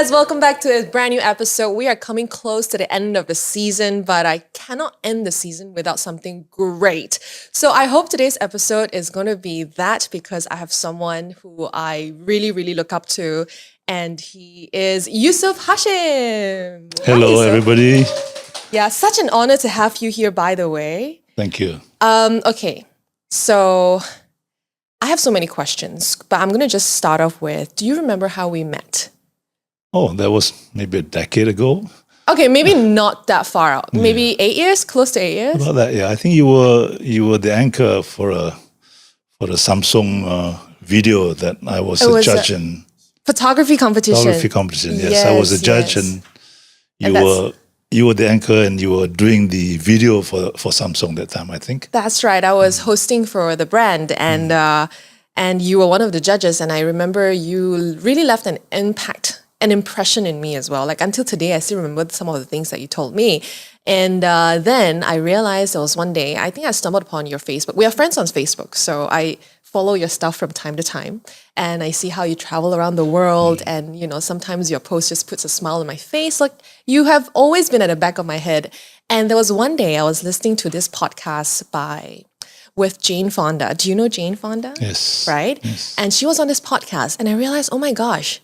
guys, welcome back to a brand new episode. We are coming close to the end of the season, but I cannot end the season without something great. So I hope today's episode is going to be that because I have someone who I really, really look up to, and he is Yusuf Hashim. Hello, Hi, Yusuf. everybody. Yeah, such an honor to have you here, by the way. Thank you. Okay, so I have so many questions, but I'm going to just start off with, do you remember how we met? Oh, that was maybe a decade ago. Okay, maybe not that far out. Maybe 8 years, close to 8 years. About that, yeah. I think you were the anchor for a Samsung video that I was a judge in. Photography competition. Photography competition. Yes, I was a judge, and you were the anchor, and you were doing the video for Samsung that time, I think. That's right. I was hosting for the brand, and you were one of the judges. And I remember you really left an impression in me as well. Like until today, I still remember some of the things that you told me. And then I realized there was one day, I think I stumbled upon your Facebook. We are friends on Facebook, so I follow your stuff from time to time. And I see how you travel around the world. And, you know, sometimes your post just puts a smile on my face. Like you have always been at the back of my head. And there was one day I was listening to this podcast with Jane Fonda. Do you know Jane Fonda? Yes. Right? Yes. And she was on this podcast. And I realized, oh my gosh,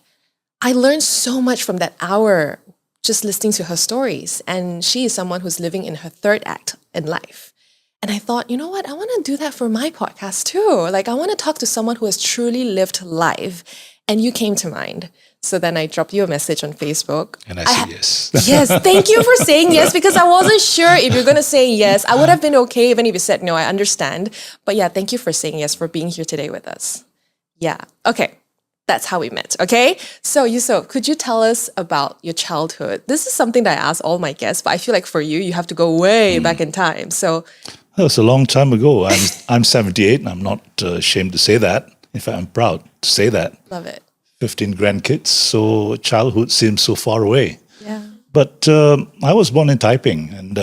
I learned so much from that hour just listening to her stories. And she is someone who's living in her third act in life. And I thought, you know what? I want to do that for my podcast too. Like I want to talk to someone who has truly lived life. And you came to mind. So then I dropped you a message on Facebook. And I said yes. Yes, thank you for saying yes, because I wasn't sure if you're going to say yes. I would have been okay even if you said no, I understand. But yeah, thank you for saying yes, for being here today with us. Yeah, okay. That's how we met, okay? So Yusuf, could you tell us about your childhood? This is something that I ask all my guests, but I feel like for you, you have to go way back in time. So that was a long time ago. I'm 78, and I'm not ashamed to say that. In fact, I'm proud to say that. Love it. 15 grandkids, so childhood seems so far away. Yeah. But I was born in Taiping and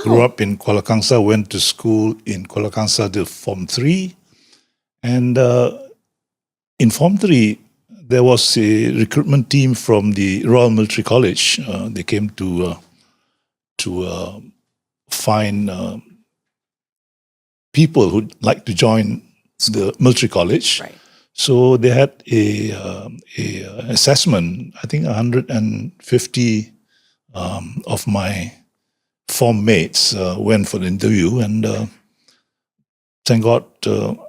grew up in Kuala Kangsar, went to school in Kuala Kangsar till Form 3. And in Form 3, there was a recruitment team from the Royal Military College. They came to find people who'd like to join the military college. Right. So they had a assessment. I think 150 of my form mates went for the interview, and thank God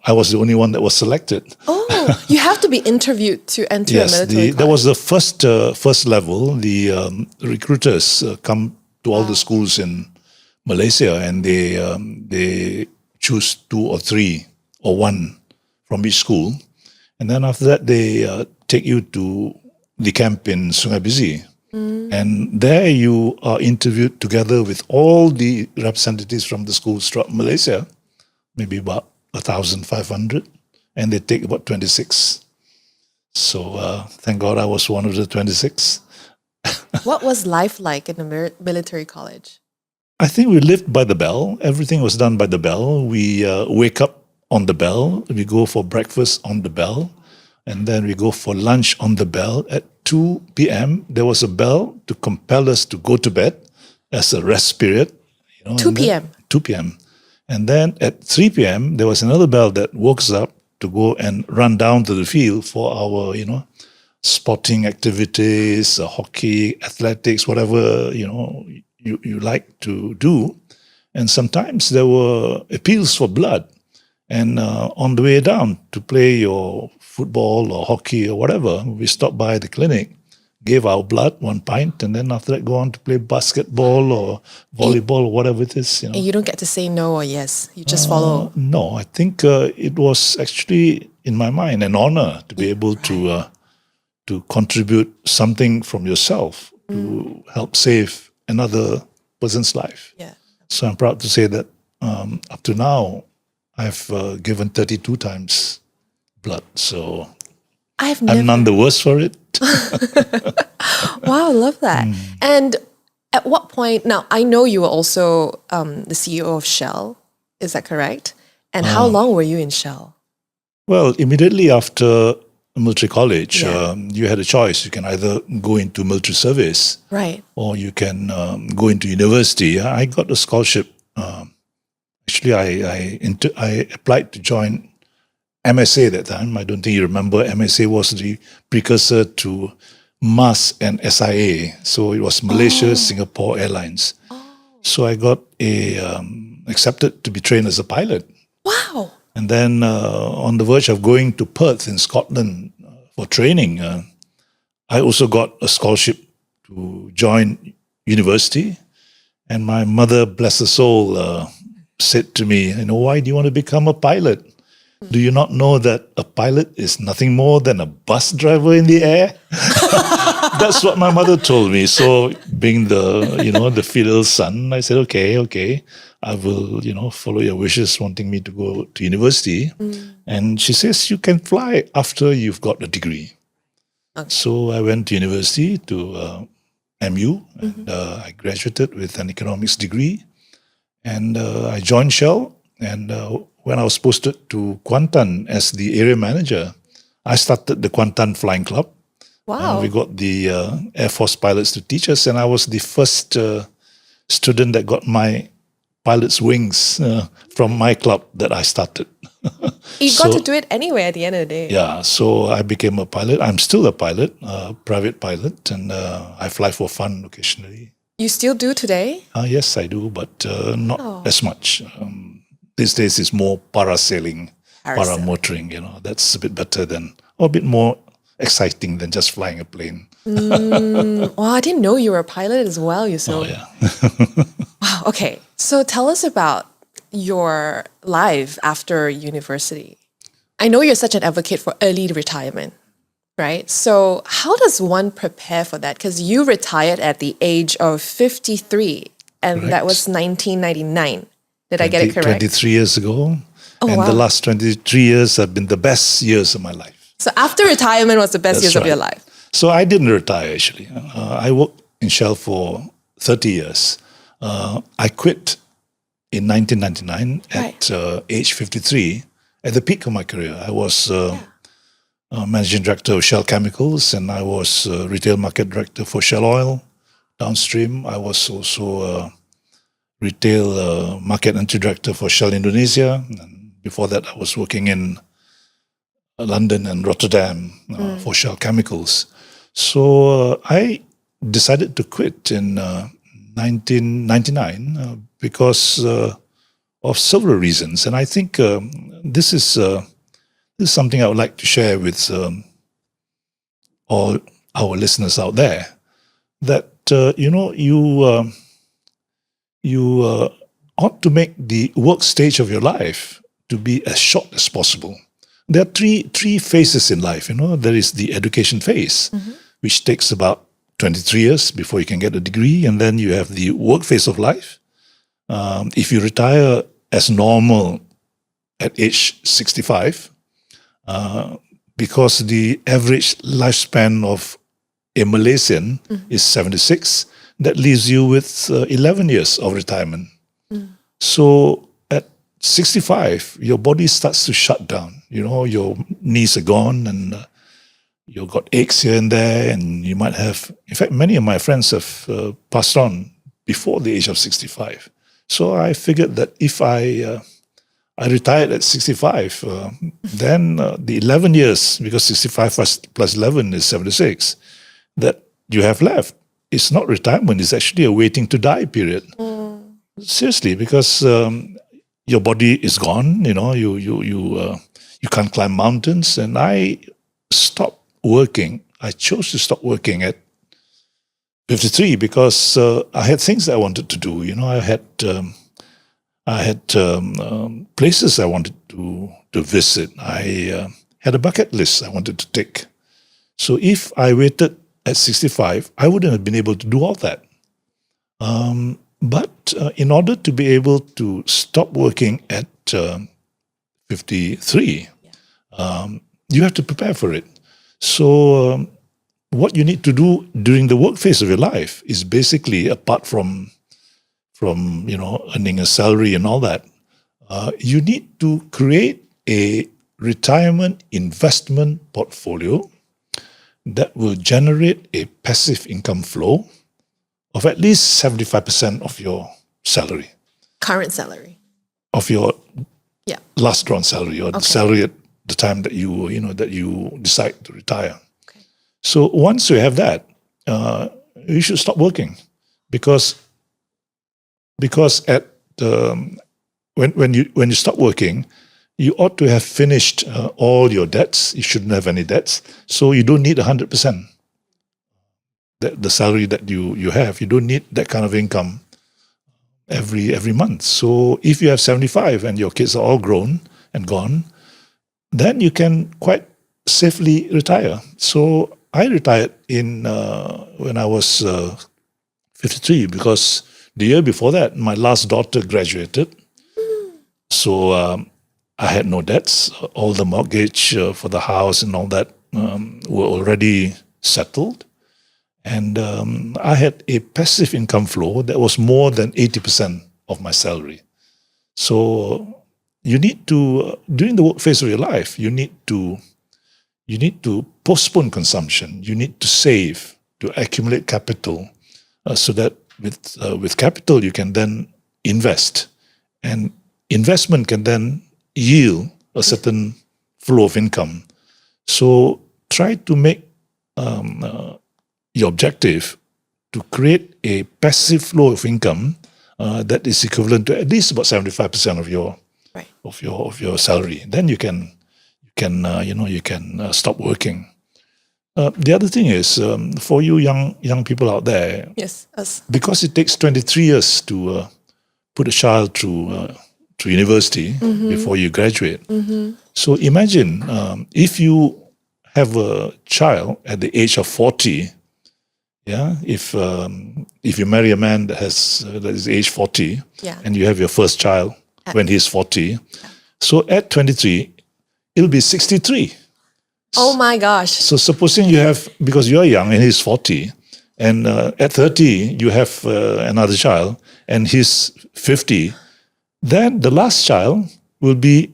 I was the only one that was selected. Oh, you have to be interviewed to enter a military college. That was the first level. The recruiters come to all the schools in Malaysia, and they choose 2 or 3 or 1 from each school. And then after that, they take you to the camp in Sungai Bizi. And there you are interviewed together with all the representatives from the schools throughout Malaysia, maybe about 1,500, and they take about 26. So thank God I was one of the 26. What was life like in the military college? I think we lived by the bell. Everything was done by the bell. We wake up on the bell. We go for breakfast on the bell. And then we go for lunch on the bell. At 2 p.m., there was a bell to compel us to go to bed as a rest period. 2 p.m.? 2 p.m. And then at 3 p.m., there was another bell that woke us up to go and run down to the field for our, sporting activities, hockey, athletics, whatever, you like to do. And sometimes there were appeals for blood. And on the way down to play your football or hockey or whatever, we stopped by the clinic, gave our blood 1 pint, and then after that go on to play basketball or volleyball or whatever it is. And you don't get to say no or yes. You just follow. No, I think it was actually, in my mind, an honor to be able to contribute something from yourself to help save another person's life. Yeah. So I'm proud to say that up to now, I've given 32 times blood, so I'm none the worse for it. Wow, love that. And at what point, now I know you were also the CEO of Shell, is that correct? And how long were you in Shell? Well, immediately after military college, Yeah. you had a choice. You can either go into military service Right. or you can go into university. I got a scholarship. Actually, I applied to join MSA at that time. I don't think you remember. MSA was the precursor to MAS and SIA. So it was Malaysia, Singapore Airlines. So I got accepted to be trained as a pilot. Wow. And then on the verge of going to Perth in Scotland for training, I also got a scholarship to join university. And my mother, bless her soul, said to me, why do you want to become a pilot? Do you not know that a pilot is nothing more than a bus driver in the air? That's what my mother told me. So being the filial son, I said, okay, I will, follow your wishes, wanting me to go to university. And she says, you can fly after you've got a degree. Okay. So I went to university to MU, and I graduated with an economics degree. And I joined Shell. And when I was posted to Kuantan as the area manager, I started the Kuantan Flying Club. Wow. We got the Air Force pilots to teach us, and I was the first student that got my pilot's wings from my club that I started. You got to do it anyway at the end of the day. Yeah, so I became a pilot. I'm still a pilot, private pilot, and I fly for fun occasionally. You still do today? Yes, I do, but not as much. These days it's more parasailing, paramotoring, that's a bit better or a bit more exciting than just flying a plane. Well, I didn't know you were a pilot as well, Yusuf. Oh, yeah. Wow, okay. So tell us about your life after university. I know you're such an advocate for early retirement, right? So how does one prepare for that? Because you retired at the age of 53, and Correct. that was 1999. Did I get it correct? 23 years ago. Oh, and wow. the last 23 years have been the best years of my life. So after retirement was the best That's years of your right. life. So I didn't retire, actually. I worked in Shell for 30 years. I quit in 1999 at age 53, at the peak of my career. I was managing director of Shell Chemicals, and I was retail market director for Shell Oil. Downstream, I was also retail market entry director for Shell Indonesia. And before that, I was working in London and Rotterdam for Shell Chemicals. So I decided to quit in 1999 because of several reasons. And I think this is something I would like to share with all our listeners out there, that, you ought to make the work stage of your life to be as short as possible. There are three phases in life. There is the education phase, which takes about 23 years before you can get a degree, and then you have the work phase of life. If you retire as normal at age 65, because the average lifespan of a Malaysian is 76, that leaves you with 11 years of retirement. So at 65, your body starts to shut down. Your knees are gone, and you've got aches here and there, and you might have, in fact, many of my friends have passed on before the age of 65. So I figured that if I retired at 65, then the 11 years, because 65 plus 11 is 76, that you have left, it's not retirement, it's actually a waiting to die period. Seriously, because your body is gone, you can't climb mountains. And I stopped working. I chose to stop working at 53 because I had things that I wanted to do. I had places I wanted to visit. I had a bucket list I wanted to tick. So if I waited at 65, I wouldn't have been able to do all that. But in order to be able to stop working at 53, you have to prepare for it. So what you need to do during the work phase of your life is basically, apart from earning a salary and all that, you need to create a retirement investment portfolio that will generate a passive income flow of at least 75% of your salary, Current salary. of your Yeah. last drawn salary, or the salary at the time that that you decide to retire. Okay. So once you have that, you should stop working, because at when you stop working, you ought to have finished all your debts. You shouldn't have any debts, so you don't need 100%. The salary that you have, you don't need that kind of income every month. So if you have 75 and your kids are all grown and gone, then you can quite safely retire. So I retired when I was 53, because the year before that, my last daughter graduated. So I had no debts. All the mortgage for the house and all that were already settled. And I had a passive income flow that was more than 80% of my salary. So you need to, during the work phase of your life, you need to postpone consumption. You need to save, to accumulate capital, so that with capital you can then invest, and investment can then yield a certain flow of income. So try to make your objective to create a passive flow of income that is equivalent to at least about 75% of your salary. Then you can stop working. The other thing is, for you young people out there, Yes, us. because it takes 23 years to put a child through university before you graduate. So imagine if you have a child at the age of 40. Yeah, if you marry a man that is age 40, and you have your first child when he's 40, so at 23, it'll be 63. Oh my gosh. So supposing you have, because you're young and he's 40, and at 30 you have another child and he's 50, then the last child will be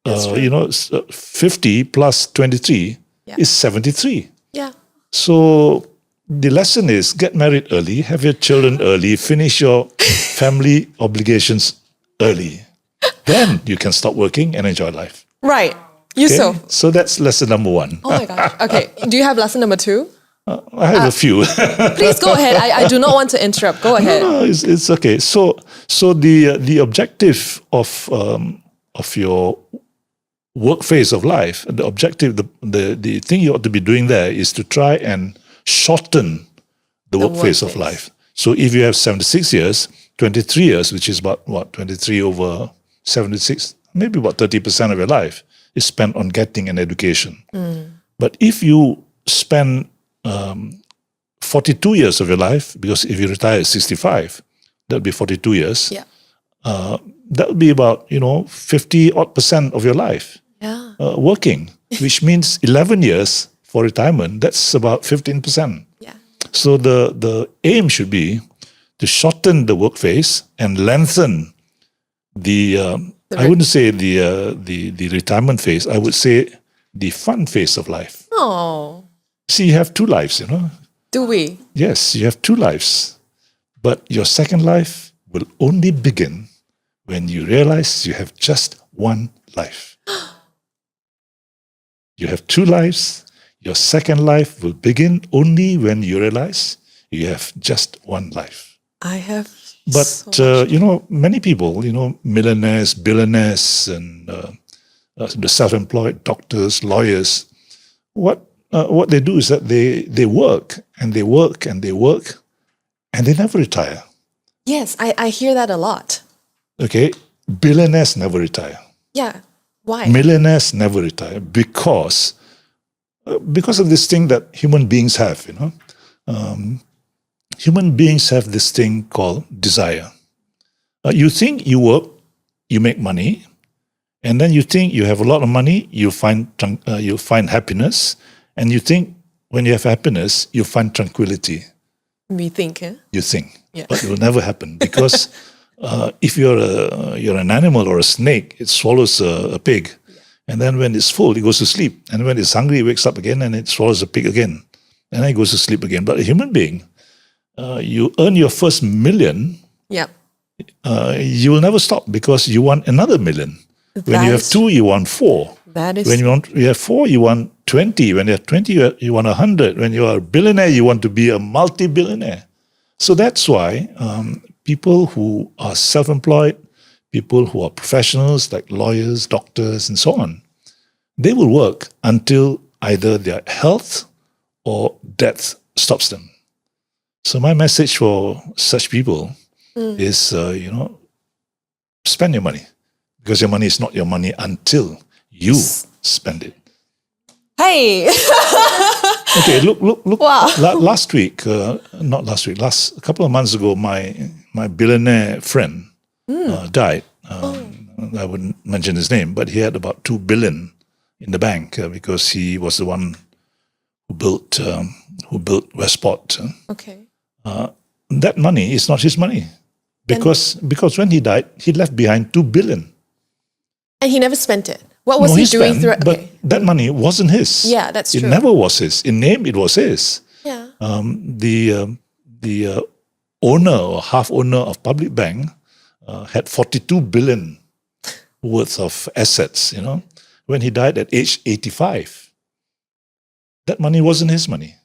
50 plus 23 is 73. Yeah. So the lesson is, get married early, have your children early, finish your family obligations early. Then you can stop working and enjoy life. Right. Okay? Yusuf. So that's lesson number 1. Oh my gosh. Okay. Do you have lesson number 2? I have a few. Please go ahead. I do not want to interrupt. Go ahead. No, it's okay. So the objective of your work phase of life, the objective, the thing you ought to be doing there is to try and shorten the work phase of life. So if you have 76 years, 23 years, which is about 23 over 76, maybe about 30% of your life is spent on getting an education. But if you spend 42 years of your life, because if you retire at 65, that'll be 42 years. Yeah. That'll be about 50% of your life working, which means 11 years for retirement. That's about 15%. Yeah. So the aim should be to shorten the work phase and lengthen I wouldn't say the retirement phase. I would say the fun phase of life. Oh. See, you have 2 lives, Do we? Yes, you have 2 lives. But your second life will only begin when you realize you have just 1 life. You have 2 lives. Your second life will begin only when you realize you have just 1 life. I have. But, many people, millionaires, billionaires, and the self-employed doctors, lawyers, what they do is that they work and they work and they work and they never retire. Yes, I hear that a lot. Okay? Billionaires never retire. Yeah. Why? Millionaires never retire because of this thing that human beings have, human beings have this thing called desire. You think you work, you make money, and then you think you have a lot of money, you find happiness, and you think when you have happiness, you find tranquility. We think, You think, Yeah. but it will never happen because if you're an animal or a snake, it swallows a pig, And then when it's full, it goes to sleep. And when it's hungry, it wakes up again and it swallows a pig again. And then it goes to sleep again. But a human being, you earn your first million, Yep. you will never stop because you want another million. When That you have is- 2, you want 4. That is When you have 4, you want 20. When you have 20, you want 100. When you are a billionaire, you want to be a multi-billionaire. So that's why people who are self-employed, people who are professionals like lawyers, doctors, and so on, they will work until either their health or death stops them. So my message for such people is, spend your money, because your money is not your money until you spend it. Hey. Okay, look. Wow. Last week, not last week, a couple of months ago, my billionaire friend died. I wouldn't mention his name, but he had about 2 billion in the bank because he was the one who built Westport. Okay. That money is not his money because when he died, he left behind 2 billion. And he never spent it. What was No, he doing spent, through? but that money wasn't his. Yeah, that's It true. never was his. In name, it was his. Yeah. The owner or half owner of Public Bank had 42 billion worth of assets. When he died at age 85, that money wasn't his money.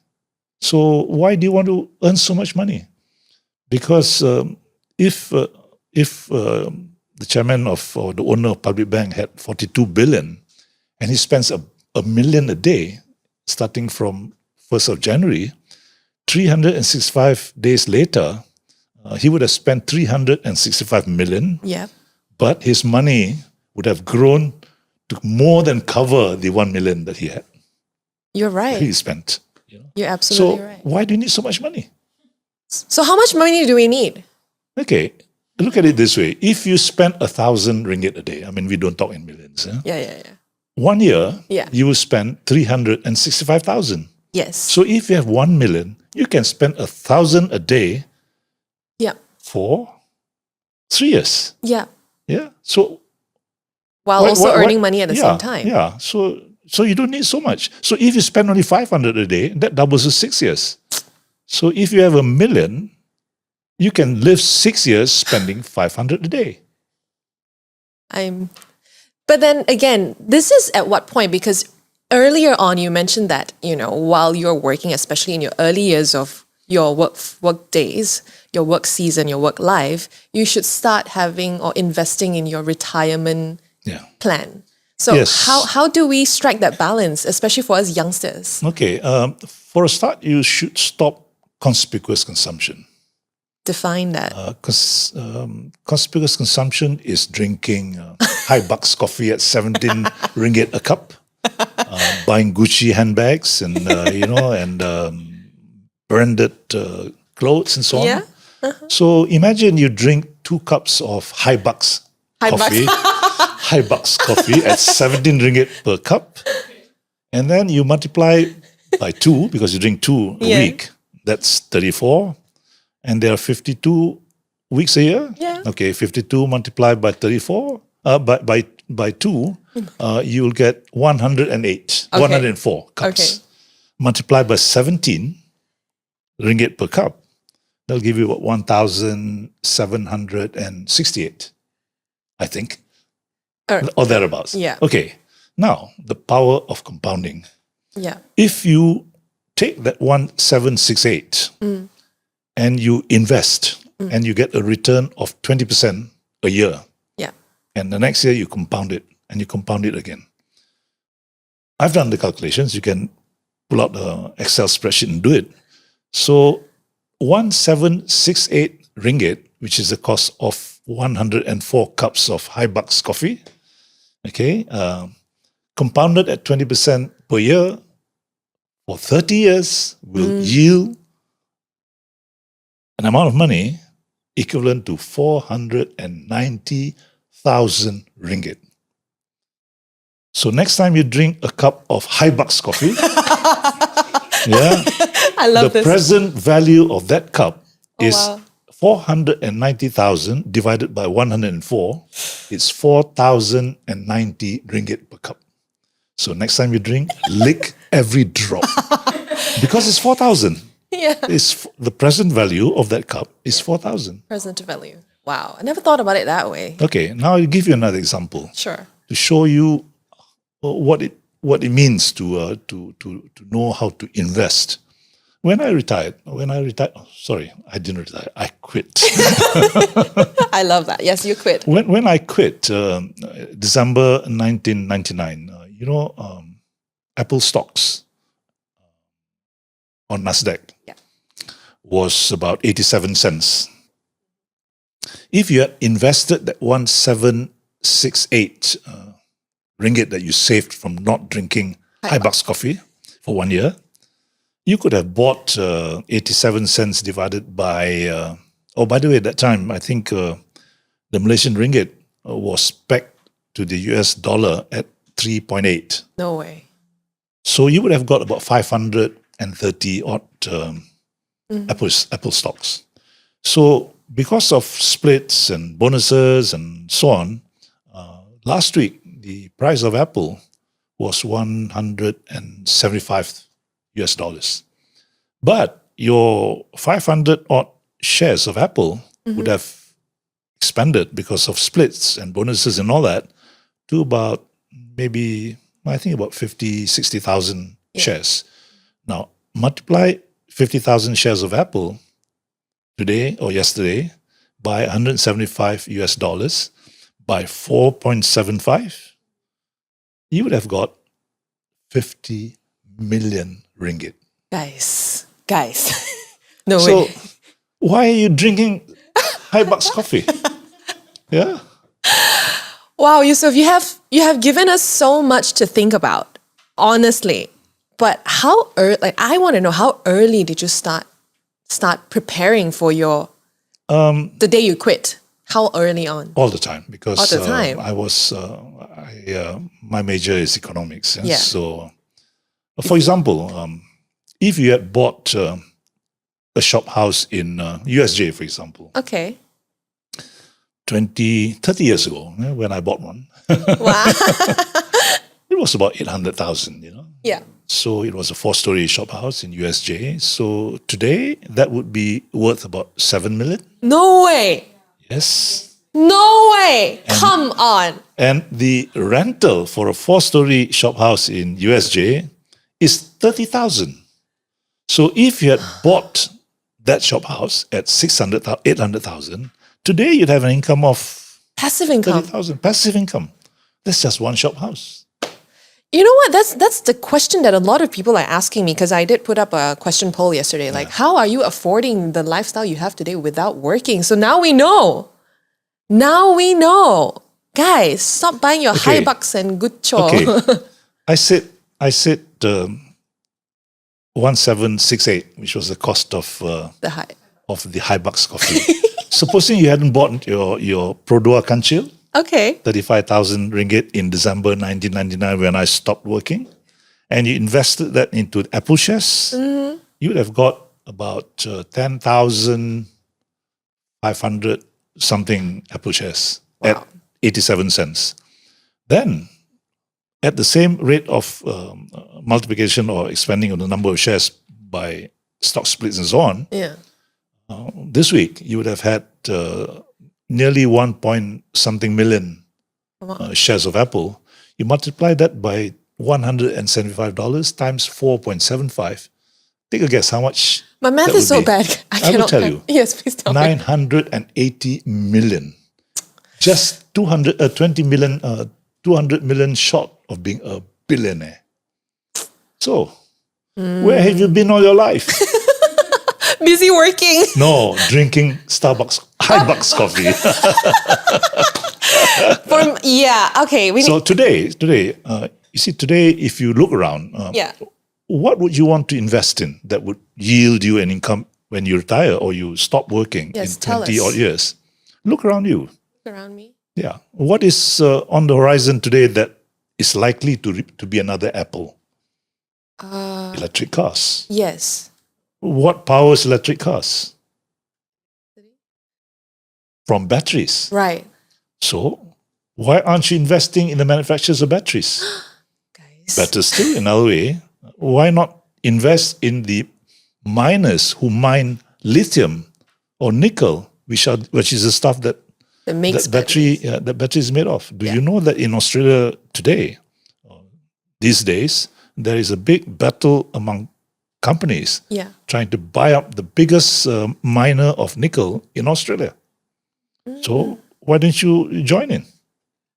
So why do you want to earn so much money? Because if the chairman or the owner of Public Bank had 42 billion and he spends a million a day starting from 1st of January, 365 days later, he would have spent 365 million, Yeah. but his money would have grown to more than cover the 1 million that he had. You're right. He spent. You're absolutely So right. why do you need so much money? So how much money do we need? Okay, look at it this way. If you spend 1,000 ringgit a day, I mean, we don't talk in millions. Yeah. 1 year, Yeah. you will spend 365,000. Yes. So if you have 1 million, you can spend 1,000 a day Yeah. for 3 years. Yeah. Yeah. So While what- also what- earning what- money at the yeah, same time. Yeah. So you don't need so much. So if you spend only 500 a day, that doubles to 6 years. So if you have 1 million, you can live 6 years spending 500 a day. But then again, this is at what point? Because earlier on you mentioned that, while you're working, especially in your early years of your work days, your work season, your work life, you should start having or investing in your retirement Yeah. plan. So Yes. how do we strike that balance, especially for us youngsters? Okay. For a start, you should stop conspicuous consumption. Define that. Conspicuous consumption is drinking high bucks coffee at 17 ringgit a cup, buying Gucci handbags and branded clothes and so on. Yeah. So imagine you drink 2 cups of high bucks High bucks. coffee, high bucks coffee at 17 ringgit per cup, and then you multiply by 2 because you drink 2 a Yeah. week. That's 34. And there are 52 weeks a year. Yeah. Okay, 52 multiplied by 34, by 2, you'll get 108, Okay. 104 cups. Okay. Multiplied by 17 ringgit per cup, that'll give you 1,768, I think, or thereabouts. Yeah. Okay, now the power of compounding. Yeah. If you take that 1,768 and you invest and you get a return of 20% a year, Yeah. and the next year you compound it and you compound it again. I've done the calculations. You can pull out the Excel spreadsheet and do it. So 1,768 ringgit, which is the cost of 104 cups of high bucks coffee, okay, compounded at 20% per year for 30 years will yield an amount of money equivalent to 490,000 ringgit. So next time you drink a cup of high bucks coffee, yeah, I love the this. present value of that cup is wow. 490,000 divided by 104. It's 4,090 ringgit per cup. So next time you drink, lick every drop. Because it's 4,000. Yeah. The present value of that cup is 4,000. Present value. Wow. I never thought about it that way. Okay, now I'll give you another example Sure. to show you what it means to know how to invest. When I retired, sorry, I didn't retire. I quit. I love that. Yes, you quit. When I quit, December 1999, Apple stocks on Nasdaq was about 87 cents. If you had invested that 1768 ringgit that you saved from not drinking Highbucks coffee for 1 year, you could have bought 87 cents divided by, by the way, at that time, I think the Malaysian ringgit was pegged to the US dollar at 3.8. No way. So you would have got about 530 odd Apple stocks. So because of splits and bonuses and so on, last week, the price of Apple was 175 US dollars. But your 500 odd shares of Apple would have expanded because of splits and bonuses and all that to about maybe, I think about 50, 60,000 shares. Now, multiply 50,000 shares of Apple today or yesterday by 175 US dollars by 4.75, you would have got 50 million ringgit. Guys. No So way. why are you drinking Highbucks coffee? Yeah. Wow, Yusuf, you have given us so much to think about, honestly. But how early? Like, I want to know, how early did you start preparing for your the day you quit? How early on? All the time, because All the time. my major is economics. Yeah. So, for example, if you had bought a shop house in USJ, for example, Okay. 30 years ago, when I bought one, Wow. it was about 800,000, Yeah. So it was a 4-story shop house in USJ. So today, that would be worth about 7 million. No way. Yes. No way. Come on. And the rental for a 4-story shop house in USJ is 30,000. So if you had bought that shop house at 800,000, today you'd have an income of Passive income. 30,000. Passive income. That's just one shop house. You know what? That's the question that a lot of people are asking me, because I did put up a question poll yesterday. Like, how are you affording the lifestyle you have today without working? So now we know. Guys, stop buying your Highbucks and good chore. Okay. I said 1768, which was the cost of The high. the Highbucks coffee. Supposing you hadn't bought your Produa Kancil, Okay. 35,000 ringgit in December 1999 when I stopped working, and you invested that into Apple shares, you would have got about 10,500 something Apple shares at 87 cents. Then, at the same rate of multiplication or expanding of the number of shares by stock splits and so on, this week you would have had nearly 1 point something million shares of Apple. You multiply that by $175 times 4.75. Take a guess how much. My math is so bad. I will tell you. Yes, please tell me. 980 million. Just 200 million short of being a billionaire. So, where have you been all your life? Busy working. No, drinking Highbucks coffee. Okay. So today, you see, today, if you look around, what would you want to invest in that would yield you an income when you retire or you stop working in 20 odd years? Look around you. Look around me. Yeah. What is on the horizon today that is likely to be another Apple? Electric cars. Yes. What powers electric cars? From batteries. Right. So, why aren't you investing in the manufacturers of batteries? Better still, in another way, why not invest in the miners who mine lithium or nickel, which is the stuff that makes that battery is made of. Do you know that in Australia today, these days, there is a big battle among companies trying to buy up the biggest miner of nickel in Australia. So why don't you join in?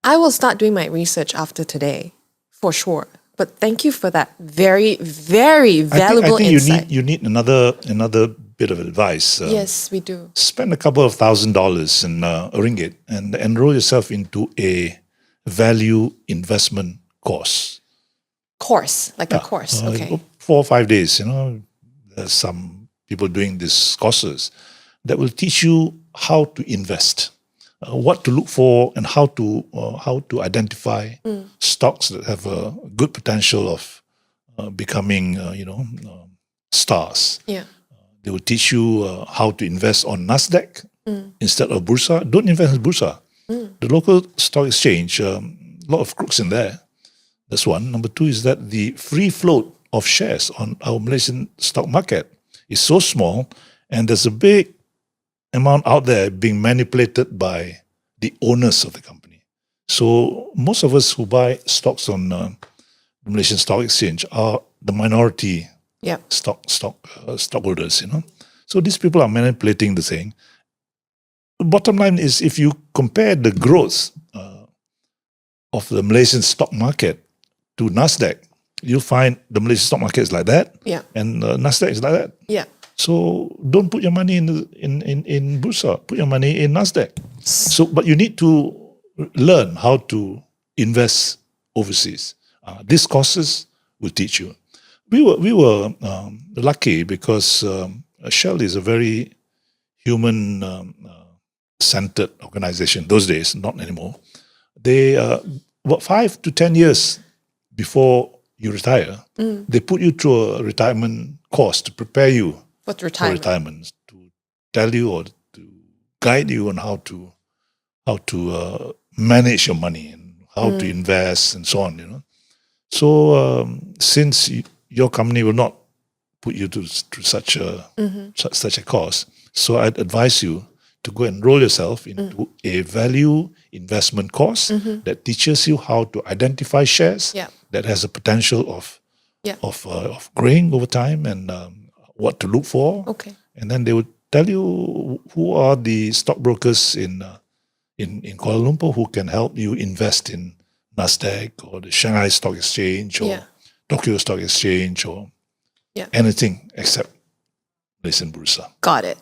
I will start doing my research after today, for sure. But thank you for that very, very valuable I think insight. you need another bit of advice. Yes, we do. Spend a couple of $1,000s in a ringgit and enroll yourself into a value investment course. Like a course. Okay. 4 or 5 days, there's some people doing these courses that will teach you how to invest, what to look for, and how to identify stocks that have a good potential of becoming, stars. Yeah. They will teach you how to invest on Nasdaq instead of Bursa. Don't invest in Bursa. The local stock exchange, a lot of crooks in there. That's one. Number two is that the free float of shares on our Malaysian stock market is so small, and there's a big amount out there being manipulated by the owners of the company. So most of us who buy stocks on the Malaysian stock exchange are the minority stockholders. So these people are manipulating the thing. Bottom line is, if you compare the growth of the Malaysian stock market to Nasdaq, you'll find the Malaysian stock market is like that, and Nasdaq is like that. Yeah. So don't put your money in Bursa. Put your money in Nasdaq. So, but you need to learn how to invest overseas. These courses will teach you. We were lucky because Shell is a very human centered organization. Those days, not anymore. They about 5 to 10 years before you retire, they put you through a retirement course to prepare you for retirement, to tell you or to guide you on how to manage your money and how to invest and so on. So since your company will not put you through such a course, so I'd advise you to go enroll yourself into a value investment course that teaches you how to identify shares that has a potential of growing over time, and what to look for. Okay. And then they would tell you who are the stockbrokers in Kuala Lumpur who can help you invest in Nasdaq or the Shanghai Stock Exchange or Tokyo Stock Exchange or anything except Malaysian Bursa. Got it.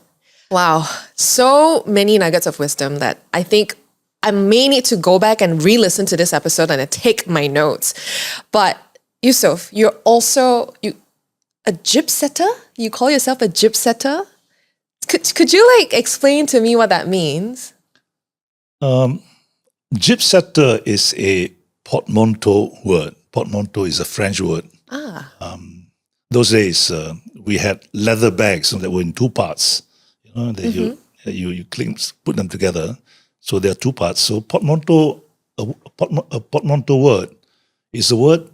Wow. So many nuggets of wisdom that I think I may need to go back and re-listen to this episode and take my notes. But Yusuf, you're also a gypsetter? You call yourself a gypsetter? Could you explain to me what that means? Gypsetter is a portmanteau word. Portmanteau is a French word. Those days, we had leather bags that were in two parts. That you put them together. So there are two parts. So portmanteau, a portmanteau word is a word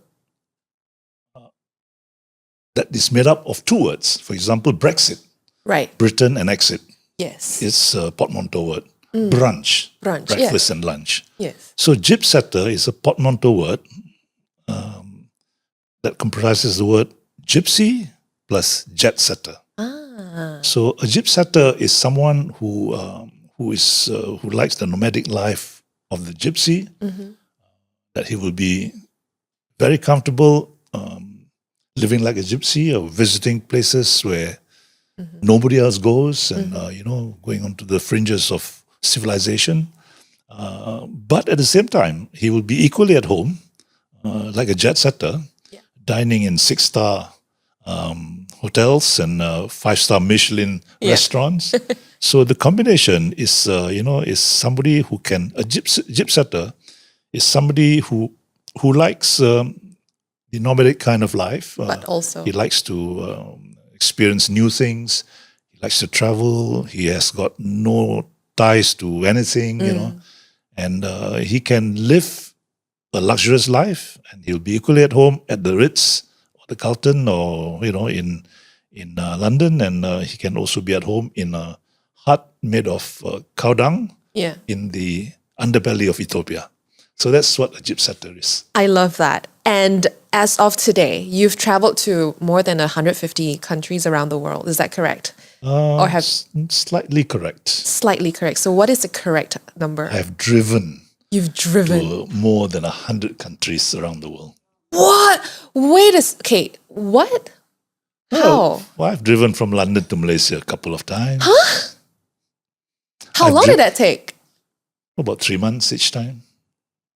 that is made up of two words. For example, Brexit. Right. Britain and exit. Yes. It's a portmanteau word. Brunch. Breakfast and lunch. Yes. So gypsetter is a portmanteau word that comprises the word gypsy plus jet setter. So a gypsetter is someone who likes the nomadic life of the gypsy. That he will be very comfortable living like a gypsy or visiting places where nobody else goes, and going onto the fringes of civilization. But at the same time, he will be equally at home, like a jet setter, dining in 6-star hotels and 5-star Michelin restaurants. So the combination is somebody who can, a gypsetter is somebody who likes the nomadic kind of life. But also he likes to experience new things. He likes to travel. He has got no ties to anything, and he can live a luxurious life, and he'll be equally at home at the Ritz or the Carlton, or in London, and he can also be at home in a hut made of cow dung Yeah. in the underbelly of Ethiopia. So that's what a gypsetter is. I love that. And as of today, you've traveled to more than 150 countries around the world. Is that correct? Or have Slightly correct. slightly correct. So what is the correct number? I have driven You've driven. to more than 100 countries around the world. What? Wait a okay. What? How? Well, I've driven from London to Malaysia a couple of times. How I've long did that take? About 3 months each time.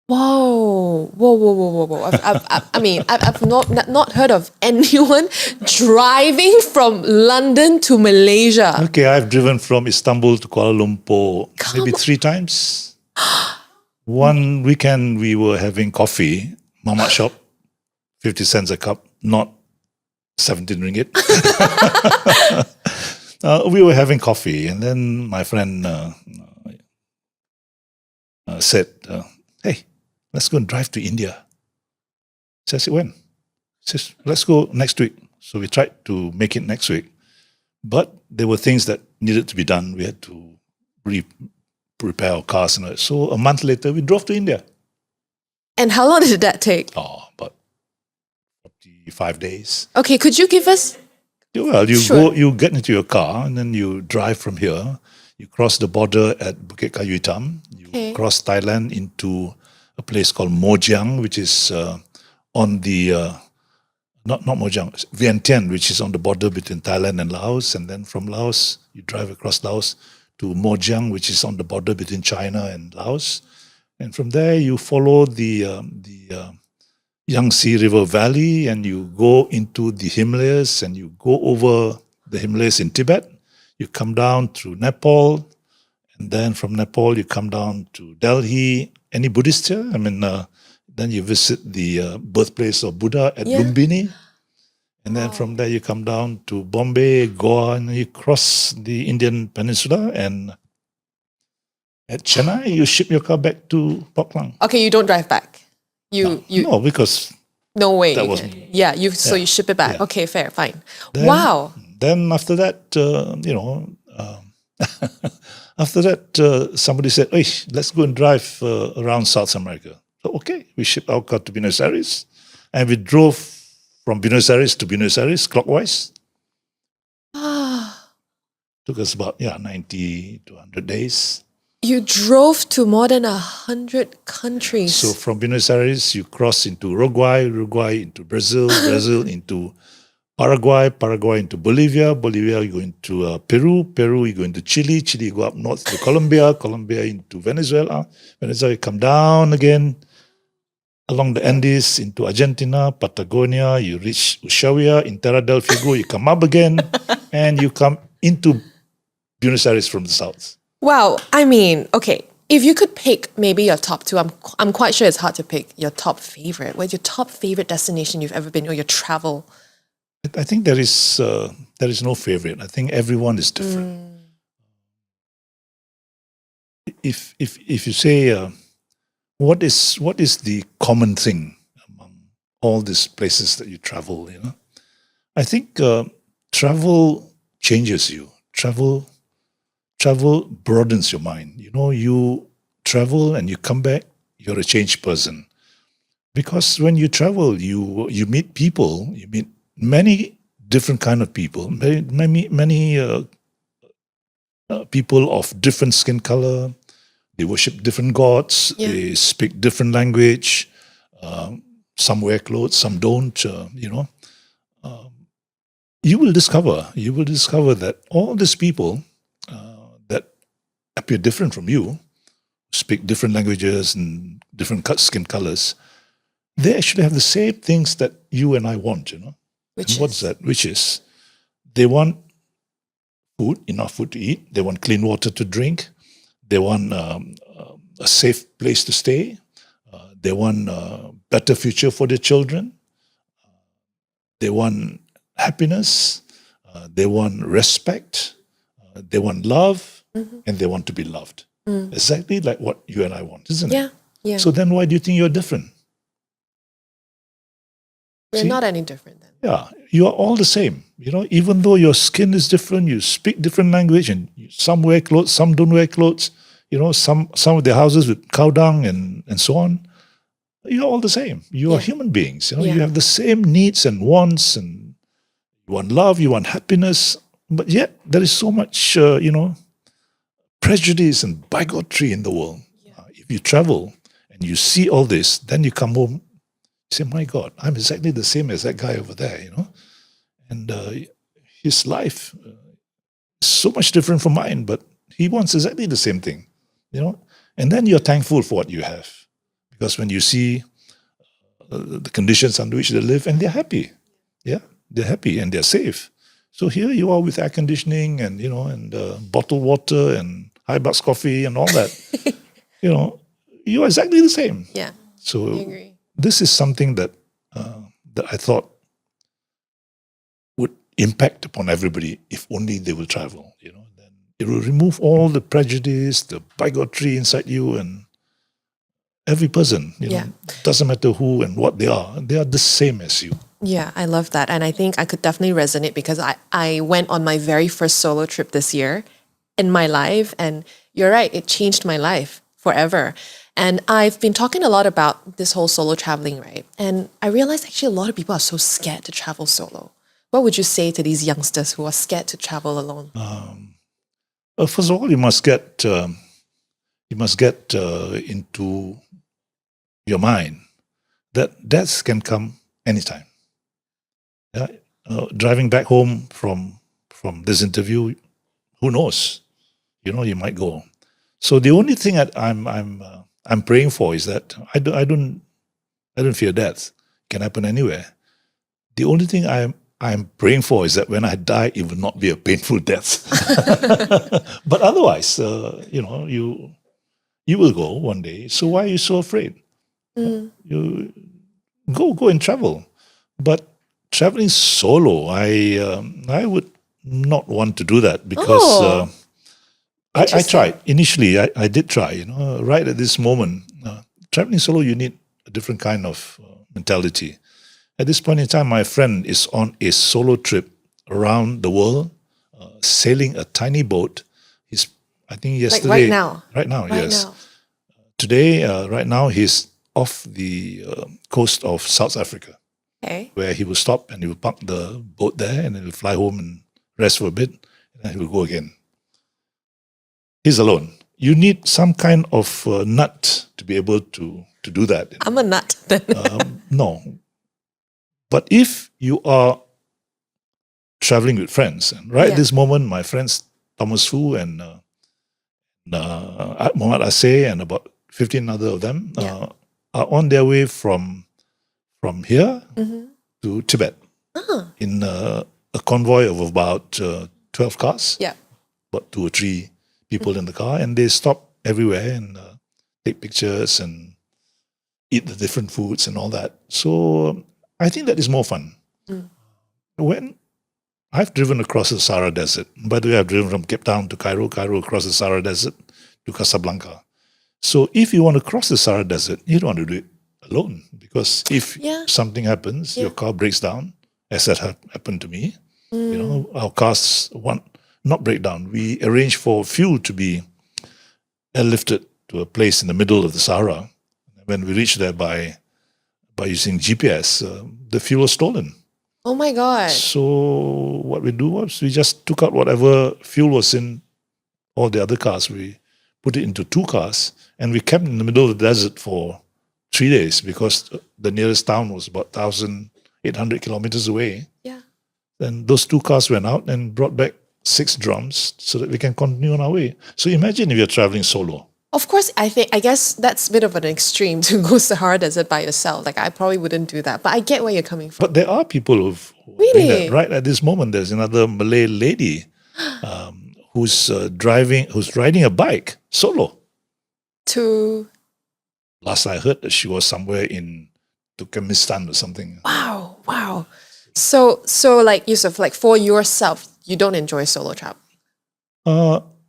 Whoa, whoa, whoa, whoa, whoa, whoa! I've not heard of anyone driving from London to Malaysia. Okay, I've driven from Istanbul to Kuala Lumpur maybe 3 times. One weekend we were having coffee, Mamak shop, 50 cents a cup, not 17 ringgit. We were having coffee, and then my friend said, hey, let's go and drive to India. So I said, when? He says, let's go next week. So we tried to make it next week. But there were things that needed to be done. We had to prepare our cars. And so a month later, we drove to India. And how long did that take? About 45 days. Okay, could you give us? Well, Sure. you get into your car, and then you drive from here. You cross the border at Bukit Kayu Hitam. You cross Thailand into a place called Mojang, which is on the not Mojang, Vientiane, which is on the border between Thailand and Laos. And then from Laos, you drive across Laos to Mojang, which is on the border between China and Laos. And from there, you follow the Yangtze River Valley, and you go into the Himalayas, and you go over the Himalayas in Tibet. You come down through Nepal, and then from Nepal, you come down to Delhi. Any Buddhist here? Then you visit the birthplace of Buddha at Lumbini. And then from there, you come down to Bombay, Goa, and you cross the Indian Peninsula. And at Chennai, you ship your car back to Pok Klang. Okay, you don't drive back. You No, because no way. that You was can. me. Yeah, so you ship it back. Yeah. Okay, fair, fine. Then- Wow. Then after that, after that, somebody said, hey, let's go and drive around South America. So, okay, we shipped our car to Buenos Aires, and we drove from Buenos Aires to Buenos Aires clockwise. Took us about 90 to 100 days. You drove to more than 100 countries. So from Buenos Aires, you cross into Uruguay, Uruguay into Brazil, Brazil into Paraguay, Paraguay into Bolivia, Bolivia you go into Peru, Peru you go into Chile, Chile you go up north to Colombia, Colombia into Venezuela, Venezuela you come down again along the Andes into Argentina, Patagonia, you reach Ushuaia, in Terra del Fuego, you come up again, and you come into Buenos Aires from the south. Wow, okay, if you could pick maybe your top 2, I'm quite sure it's hard to pick your top favorite. What's your top favorite destination you've ever been, or your travel? I think there is no favorite. I think everyone is different. If you say what is the common thing among all these places that you travel, I think travel changes you. Travel broadens your mind. You travel and you come back, you're a changed person. Because when you travel, you meet people, you meet many different kind of people, many people of different skin color. They worship different gods. Yeah. They speak different language. Some wear clothes, some don't. You will discover that all these people that appear different from you, speak different languages and different skin colors, they actually have the same things that you and I want. What's that? Which is, they want food, enough food to eat. They want clean water to drink. They want a safe place to stay. They want a better future for their children. They want happiness. They want respect. They want love. And they want to be loved. Exactly like what you and I want, isn't it? Yeah. So then why do you think you're different? We're See? not any different then. Yeah, you are all the same. Even though your skin is different, you speak different language, and some wear clothes, some don't wear clothes. Some of the houses with cow dung and so on. You're all the same. You are Yeah. human beings. Yeah. You have the same needs and wants, and you want love, you want happiness, but yet there is so much, prejudice and bigotry in the world. If you travel and you see all this, then you come home, you say, "My God, I'm exactly the same as that guy over there," and his life is so much different from mine, but he wants exactly the same thing, and then you're thankful for what you have, because when you see the conditions under which they live, and they're happy, they're happy and they're safe. So here you are with air conditioning and bottled water and Starbucks coffee and all that. You are exactly the same. Yeah. So I agree. this is something that I thought would impact upon everybody if only they will travel. Then it will remove all the prejudice, the bigotry inside you, and every person. Doesn't matter who and what they are the same as you. Yeah, I love that. And I think I could definitely resonate because I went on my very first solo trip this year in my life. And you're right, it changed my life forever. And I've been talking a lot about this whole solo traveling, right? And I realized actually a lot of people are so scared to travel solo. What would you say to these youngsters who are scared to travel alone? First of all, you must get into your mind that death can come anytime. Yeah, driving back home from this interview, who knows? You might go. So the only thing that I'm praying for is that I don't fear death. It can happen anywhere. The only thing I'm praying for is that when I die, it will not be a painful death. But otherwise, you will go one day. So why are you so afraid? You go and travel. But traveling solo, I would not want to do that because I tried. Initially, I did try. Right at this moment, traveling solo, you need a different kind of mentality. At this point in time, my friend is on a solo trip around the world, sailing a tiny boat. I think yesterday. Like right now? Right now, Right yes. now. Today, right now, he's off the coast of South Africa, Okay. where he will stop and he will park the boat there, and then he'll fly home and rest for a bit, and then he will go again. He's alone. You need some kind of nut to be able to do that. I'm a nut then. No. But if you are traveling with friends, and right at this moment, my friends Thomas Fu and Muhammad Asay and about 15 other of them are on their way from here to Tibet in a convoy of about 12 cars. Yeah. About 2 or 3 people in the car, and they stop everywhere and take pictures and eat the different foods and all that. So I think that is more fun. When I've driven across the Sahara Desert, by the way, I've driven from Cape Town to Cairo across the Sahara Desert to Casablanca. So if you want to cross the Sahara Desert, you don't want to do it alone, because if something happens, your car breaks down, as that happened to me. Our cars not break down. We arrange for fuel to be airlifted to a place in the middle of the Sahara. When we reached there by using GPS, the fuel was stolen. Oh my God. So what we do was we just took out whatever fuel was in all the other cars. We put it into 2 cars, and we camped in the middle of the desert for 3 days, because the nearest town was about 1,800 kilometers away. Yeah. Then those 2 cars went out and brought back 6 drums so that we can continue on our way. So imagine if you're traveling solo. Of course, I guess that's a bit of an extreme to go Sahara Desert by yourself. Like, I probably wouldn't do that, but I get where you're coming from. But there are people who are doing that. Right at this moment, there's another Malay lady who's riding a bike solo. Last I heard that she was somewhere in Turkmenistan or something. Wow. So like Yusuf, like for yourself, you don't enjoy solo travel.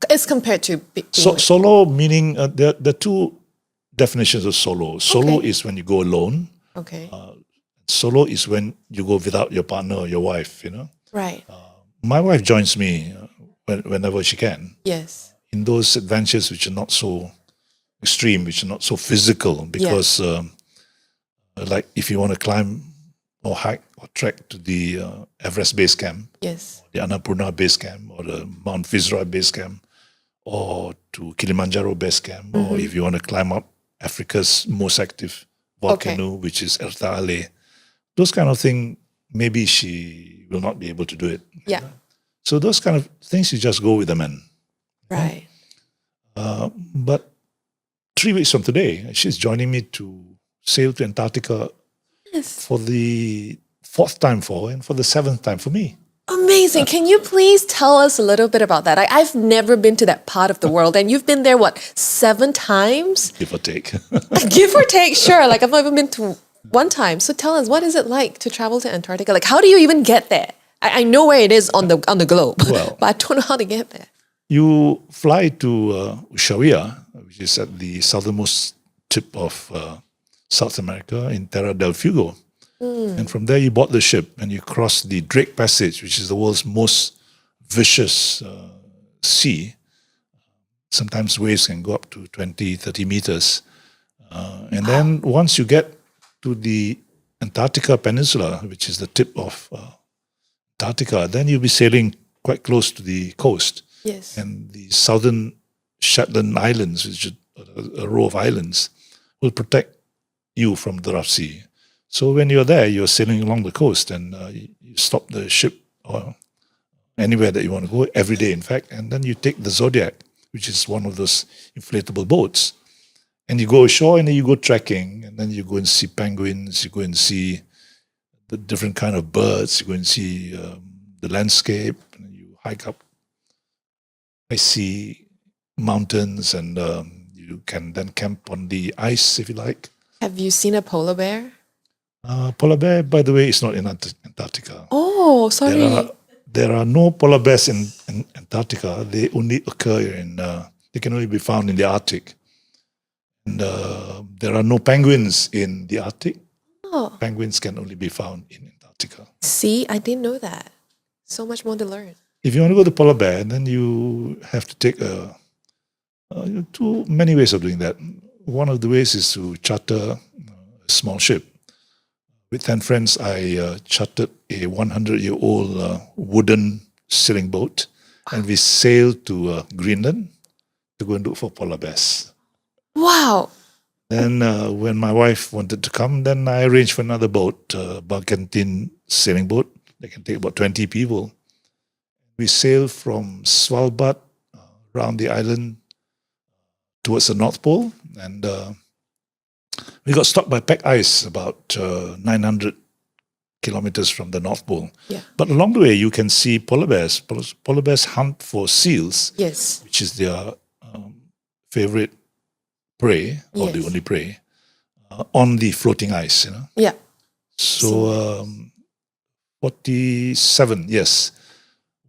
It's compared to solo, meaning there are 2 definitions of solo. Solo is when you go alone. Okay. Solo is when you go without your partner or your wife, Right. My wife joins me whenever she can Yes. in those adventures which are not so extreme, which are not so physical, because like if you want to climb or hike or trek to the Everest base camp, Yes. the Annapurna base camp, or the Mount Fitzroy base camp, or to Kilimanjaro base camp, or if you want to climb up Africa's most active volcano, which is Erta Ale, those kind of things, maybe she will not be able to do it. Yeah. So those kind of things, you just go with the men. Right. But 3 weeks from today, she's joining me to sail to Antarctica Yes. for the 4th time for her and for the 7th time for me. Amazing. Can you please tell us a little bit about that? I've never been to that part of the world, and you've been there, what, 7 times? Give or take. Give or take, sure. Like, I've only been to 1 time. So tell us, what is it like to travel to Antarctica? Like, how do you even get there? I know where it is on the globe, Well, but I don't know how to get there. You fly to Ushuaia, which is at the southernmost tip of South America in Terra del Fuego. And from there you board the ship and you cross the Drake Passage, which is the world's most vicious sea. Sometimes waves can go up to 20, 30 meters. And then once you get to the Antarctica Peninsula, which is the tip of Antarctica, then you'll be sailing quite close to the coast. Yes. And the southern Shetland Islands, which is a row of islands, will protect you from the rough sea. So when you're there, you're sailing along the coast, and you stop the ship or anywhere that you want to go, every day in fact, and then you take the Zodiac, which is one of those inflatable boats, and you go ashore and then you go trekking, and then you go and see penguins, you go and see the different kind of birds, you go and see the landscape, and you hike up. I see mountains, and you can then camp on the ice if you like. Have you seen a polar bear? Polar bear, by the way, is not in Antarctica. Oh, sorry. There are no polar bears in Antarctica. They only occur they can only be found in the Arctic. And there are no penguins in the Arctic. Oh. Penguins can only be found in Antarctica. See, I didn't know that. So much more to learn. If you want to go to polar bear, then you have to take many ways of doing that. One of the ways is to charter a small ship. With 10 friends, I chartered a 100-year-old wooden sailing boat, and we sailed to Greenland to go and look for polar bears. Wow. Then when my wife wanted to come, then I arranged for another boat, a barkentine sailing boat that can take about 20 people. We sailed from Svalbard around the island towards the North Pole, and we got stopped by pack ice about 900 kilometers from the North Pole. Yeah. But along the way, you can see polar bears. Polar bears hunt for seals, Yes. which is their favorite prey, or the Yes. only prey, on the floating ice. Yeah. So 47, yes.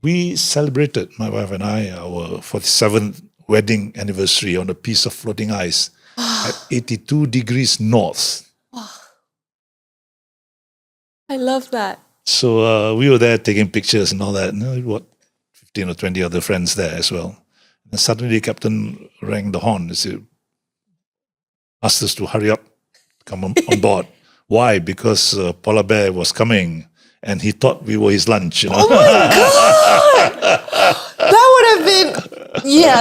We celebrated, my wife and I, our 47th wedding anniversary on a piece of floating ice at 82 degrees north. I love that. So we were there taking pictures and all that. And what, 15 or 20 other friends there as well. And suddenly the captain rang the horn and said, asked us to hurry up, come on board. Why? Because polar bear was coming, and he thought we were his lunch. Oh my God!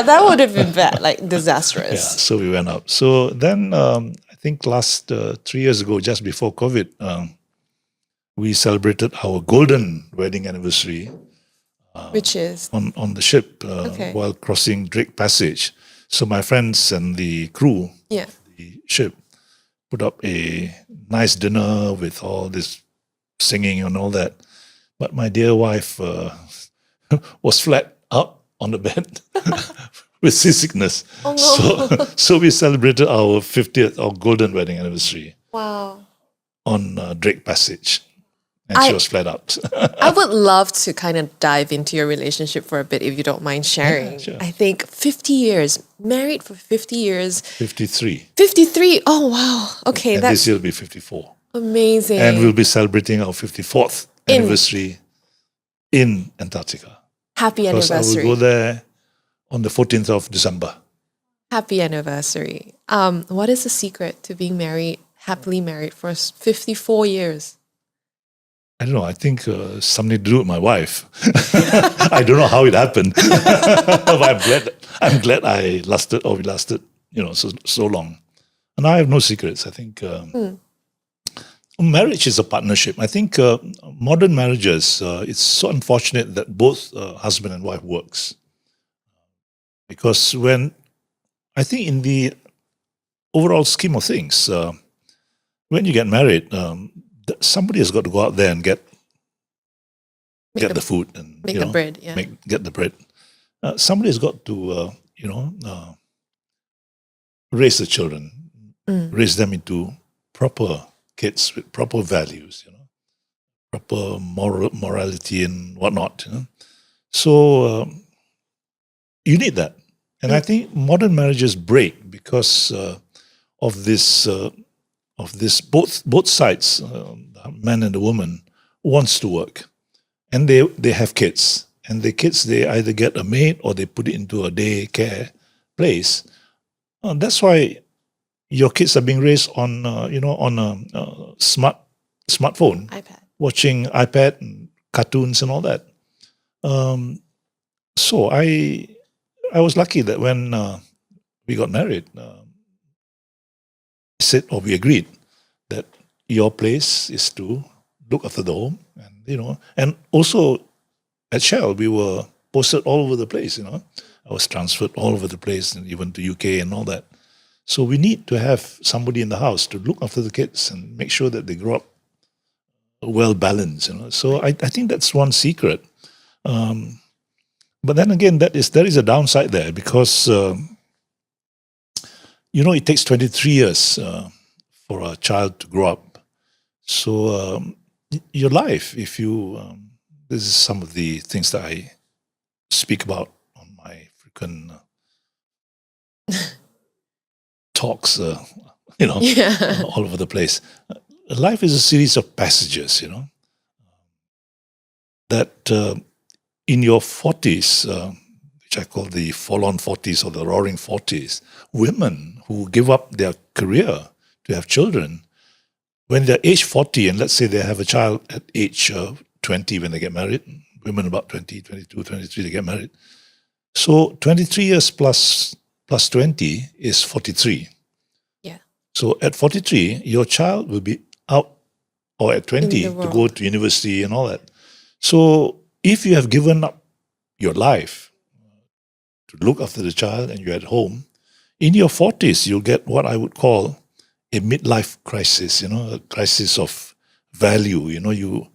That would have been bad, like disastrous. Yeah, so we went up. So then I think last 3 years ago, just before COVID, we celebrated our golden wedding anniversary. Which is? On the ship Okay. while crossing Drake Passage. So my friends and the crew, Yeah. the ship, put up a nice dinner with all this singing and all that. But my dear wife was flat out on the bed with seasickness. Oh no. So we celebrated our 50th, our golden wedding anniversary Wow. on Drake Passage. And she was flat out. I would love to kind of dive into your relationship for a bit, if you don't mind sharing. Yeah, sure. I think 50 years, married for 50 years. 53. 53. Oh, wow. Okay. And this year will be 54. Amazing. And we'll be celebrating our 54th anniversary in Antarctica. Happy Because I anniversary. will go there on the 14th of December. Happy anniversary. What is the secret to being married, happily married for 54 years? I don't know. I think something to do with my wife. I don't know how it happened, but I'm glad I lasted, or we lasted, so long. And I have no secrets. I think marriage is a partnership. I think modern marriages, it's so unfortunate that both husband and wife works, because I think in the overall scheme of things, when you get married, somebody has got to go out there and get the food and make the bread. Yeah. get the bread. Somebody has got to raise the children, raise them into proper kids with proper values, proper morality and whatnot. So you need that, and I think modern marriages break because of this. Both sides, the man and the woman, wants to work, and they have kids, and the kids, they either get a maid or they put it into a daycare place. That's why your kids are being raised on on a smartphone, iPad. watching iPad and cartoons and all that. So I was lucky that when we got married, we agreed that your place is to look after the home, and also at Shell we were posted all over the place. I was transferred all over the place, and even to UK and all that. So we need to have somebody in the house to look after the kids and make sure that they grow up well balanced. So I think that's one secret. But then again, there is a downside there, because it takes 23 years for a child to grow up. So your life, if you, this is some of the things that I speak about on my frequent talks, all over the place. Life is a series of passages, that in your 40s, which I call the fall-on 40s or the roaring 40s, women who give up their career to have children, when they're age 40, and let's say they have a child at age 20 when they get married, women about 20, 22, 23, they get married. So 23 years plus 20 is 43. Yeah. So at 43, your child will be out, or at 20 to world. go to university and all that. So if you have given up your life to look after the child and you're at home, in your 40s, you'll get what I would call a midlife crisis, a crisis of value. You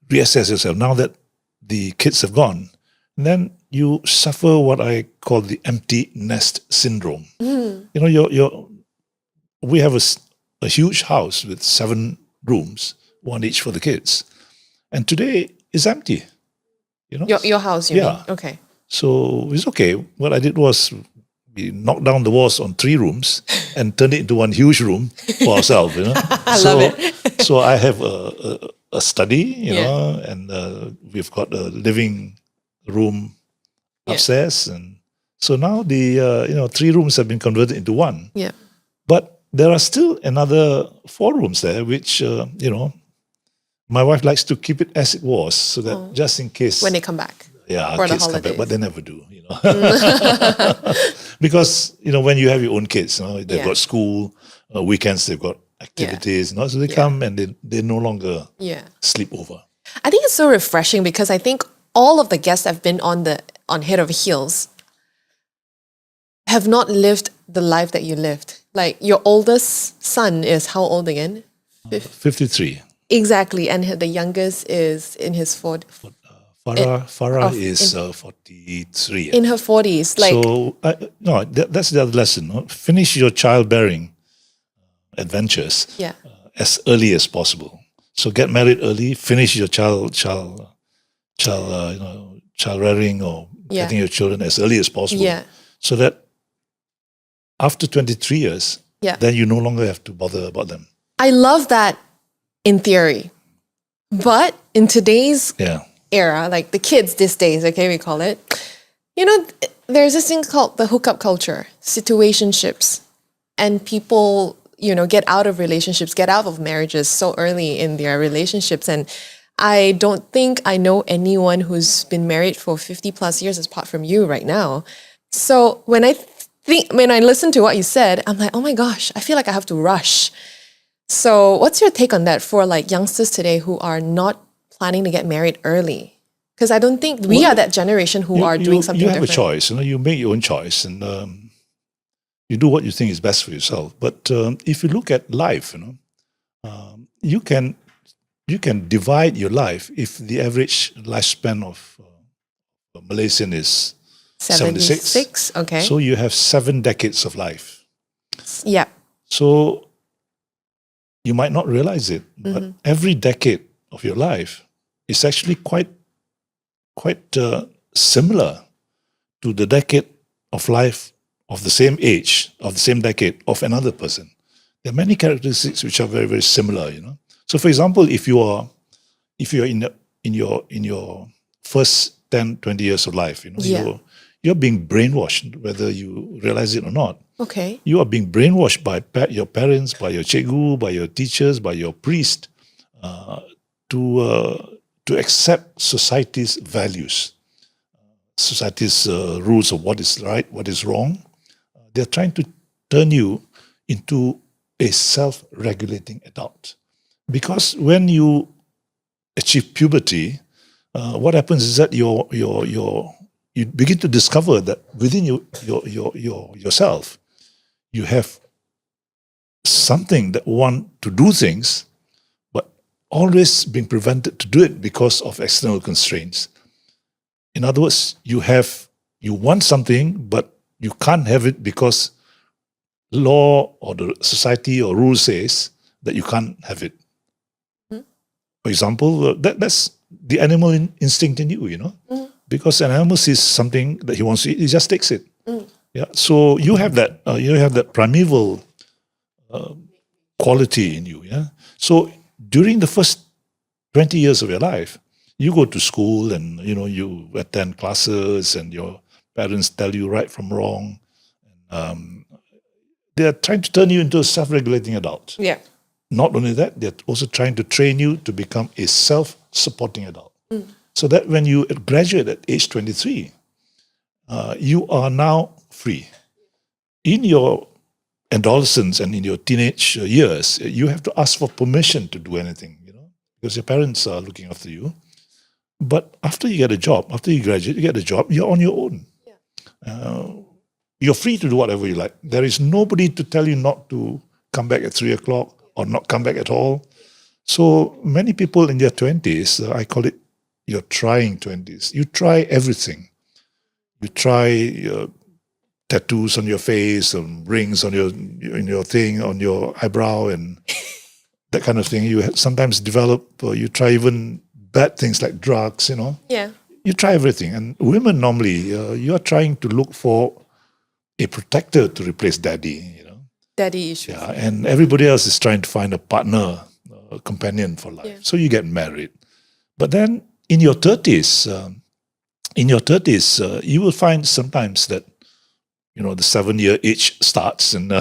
reassess yourself now that the kids have gone. And then you suffer what I call the empty nest syndrome. We have a huge house with 7 rooms, one each for the kids. And today is empty. Your house, you mean? Okay. So it's okay. What I did was we knocked down the walls on 3 rooms and turned it into one huge room for ourselves. I love it. So I have a study, and we've got a living room upstairs, and so now the 3 rooms have been converted into one. Yeah. But there are still another 4 rooms there, which my wife likes to keep it as it was, so that just in case when they come back. Yeah, for the kids come back, holidays. but they never do. Because when you have your own kids, they've got school, weekends they've got activities, so they come and they no longer sleep over. I think it's so refreshing, because I think all of the guests that have been on Head Over Heels have not lived the life that you lived. Like, your oldest son is how old again? 53. Exactly, and the youngest is in his 40s. Farah is 43. In her 40s. Like, so, that's the other lesson. Finish your childbearing adventures as early as possible. So get married early, finish your child rearing or getting your children as early as possible. Yeah. So that after 23 years, then you no longer have to bother about them. I love that in theory. But in today's Yeah. era, like the kids these days, okay, we call it, there's this thing called the hookup culture, situationships, and people, get out of relationships, get out of marriages so early in their relationships. And I don't think I know anyone who's been married for 50 plus years apart from you right now. So when I listen to what you said, I'm like, oh my gosh, I feel like I have to rush. So what's your take on that for like youngsters today who are not planning to get married early? Because I don't think we are that generation who are doing something different. You have different. a choice. You make your own choice, and you do what you think is best for yourself. But if you look at life, you can divide your life. If the average lifespan of a Malaysian is 76, okay. so you have 7 decades of life. Yeah. So you might not realize it, but every decade of your life is actually quite similar to the decade of life of the same age, of the same decade of another person. There are many characteristics which are very, very similar. So, for example, if you are in your first 10, 20 years of life, you're being brainwashed, whether you realize it or not. Okay. You are being brainwashed by your parents, by your cikgu, by your teachers, by your priest, to accept society's values, society's rules of what is right, what is wrong. They're trying to turn you into a self-regulating adult. Because when you achieve puberty, what happens is that you begin to discover that within yourself, you have something that want to do things, but always being prevented to do it because of external constraints. In other words, you want something, but you can't have it because law or the society or rule says that you can't have it. For example, that's the animal instinct in you, because an animal sees something that he wants to eat, he just takes it. Yeah. So you have that primeval quality in you. Yeah. So during the first 20 years of your life, you go to school and you attend classes, and your parents tell you right from wrong. They are trying to turn you into a self-regulating adult. Yeah. Not only that, they're also trying to train you to become a self-supporting adult. So that when you graduate at age 23, you are now free. In your adolescence and in your teenage years, you have to ask for permission to do anything, because your parents are looking after you. But after you get a job, after you graduate, you get a job, you're on your own. You're free to do whatever you like. There is nobody to tell you not to come back at 3 o'clock or not come back at all. So many people in their 20s, I call it your trying 20s. You try everything. You try tattoos on your face, rings on on your eyebrow, and that kind of thing. You sometimes develop, you try even bad things like drugs, Yeah. You try everything. And women normally, you are trying to look for a protector to replace daddy, Daddy issues. Yeah, and everybody else is trying to find a partner, a companion for life. Yeah. So you get married. But then in your 30s, you will find sometimes that, the 7-year itch starts, and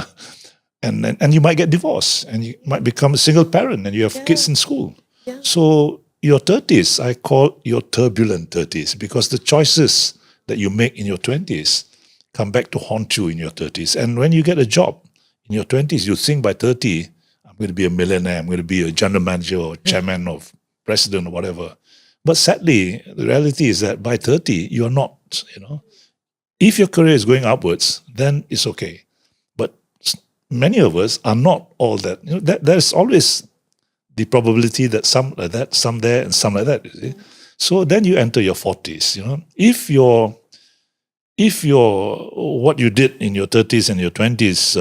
you might get divorced, and you might become a single parent, and you have kids in school. Yeah. So your 30s, I call your turbulent 30s, because the choices that you make in your 20s come back to haunt you in your 30s. And when you get a job in your 20s, you think by 30, I'm going to be a millionaire, I'm going to be a general manager or chairman of president or whatever. But sadly, the reality is that by 30, you're not, If your career is going upwards, then it's okay. But many of us are not all that. There's always the probability that some like that, some there, and some like that, you see. So then you enter your 40s, If what you did in your 30s and your 20s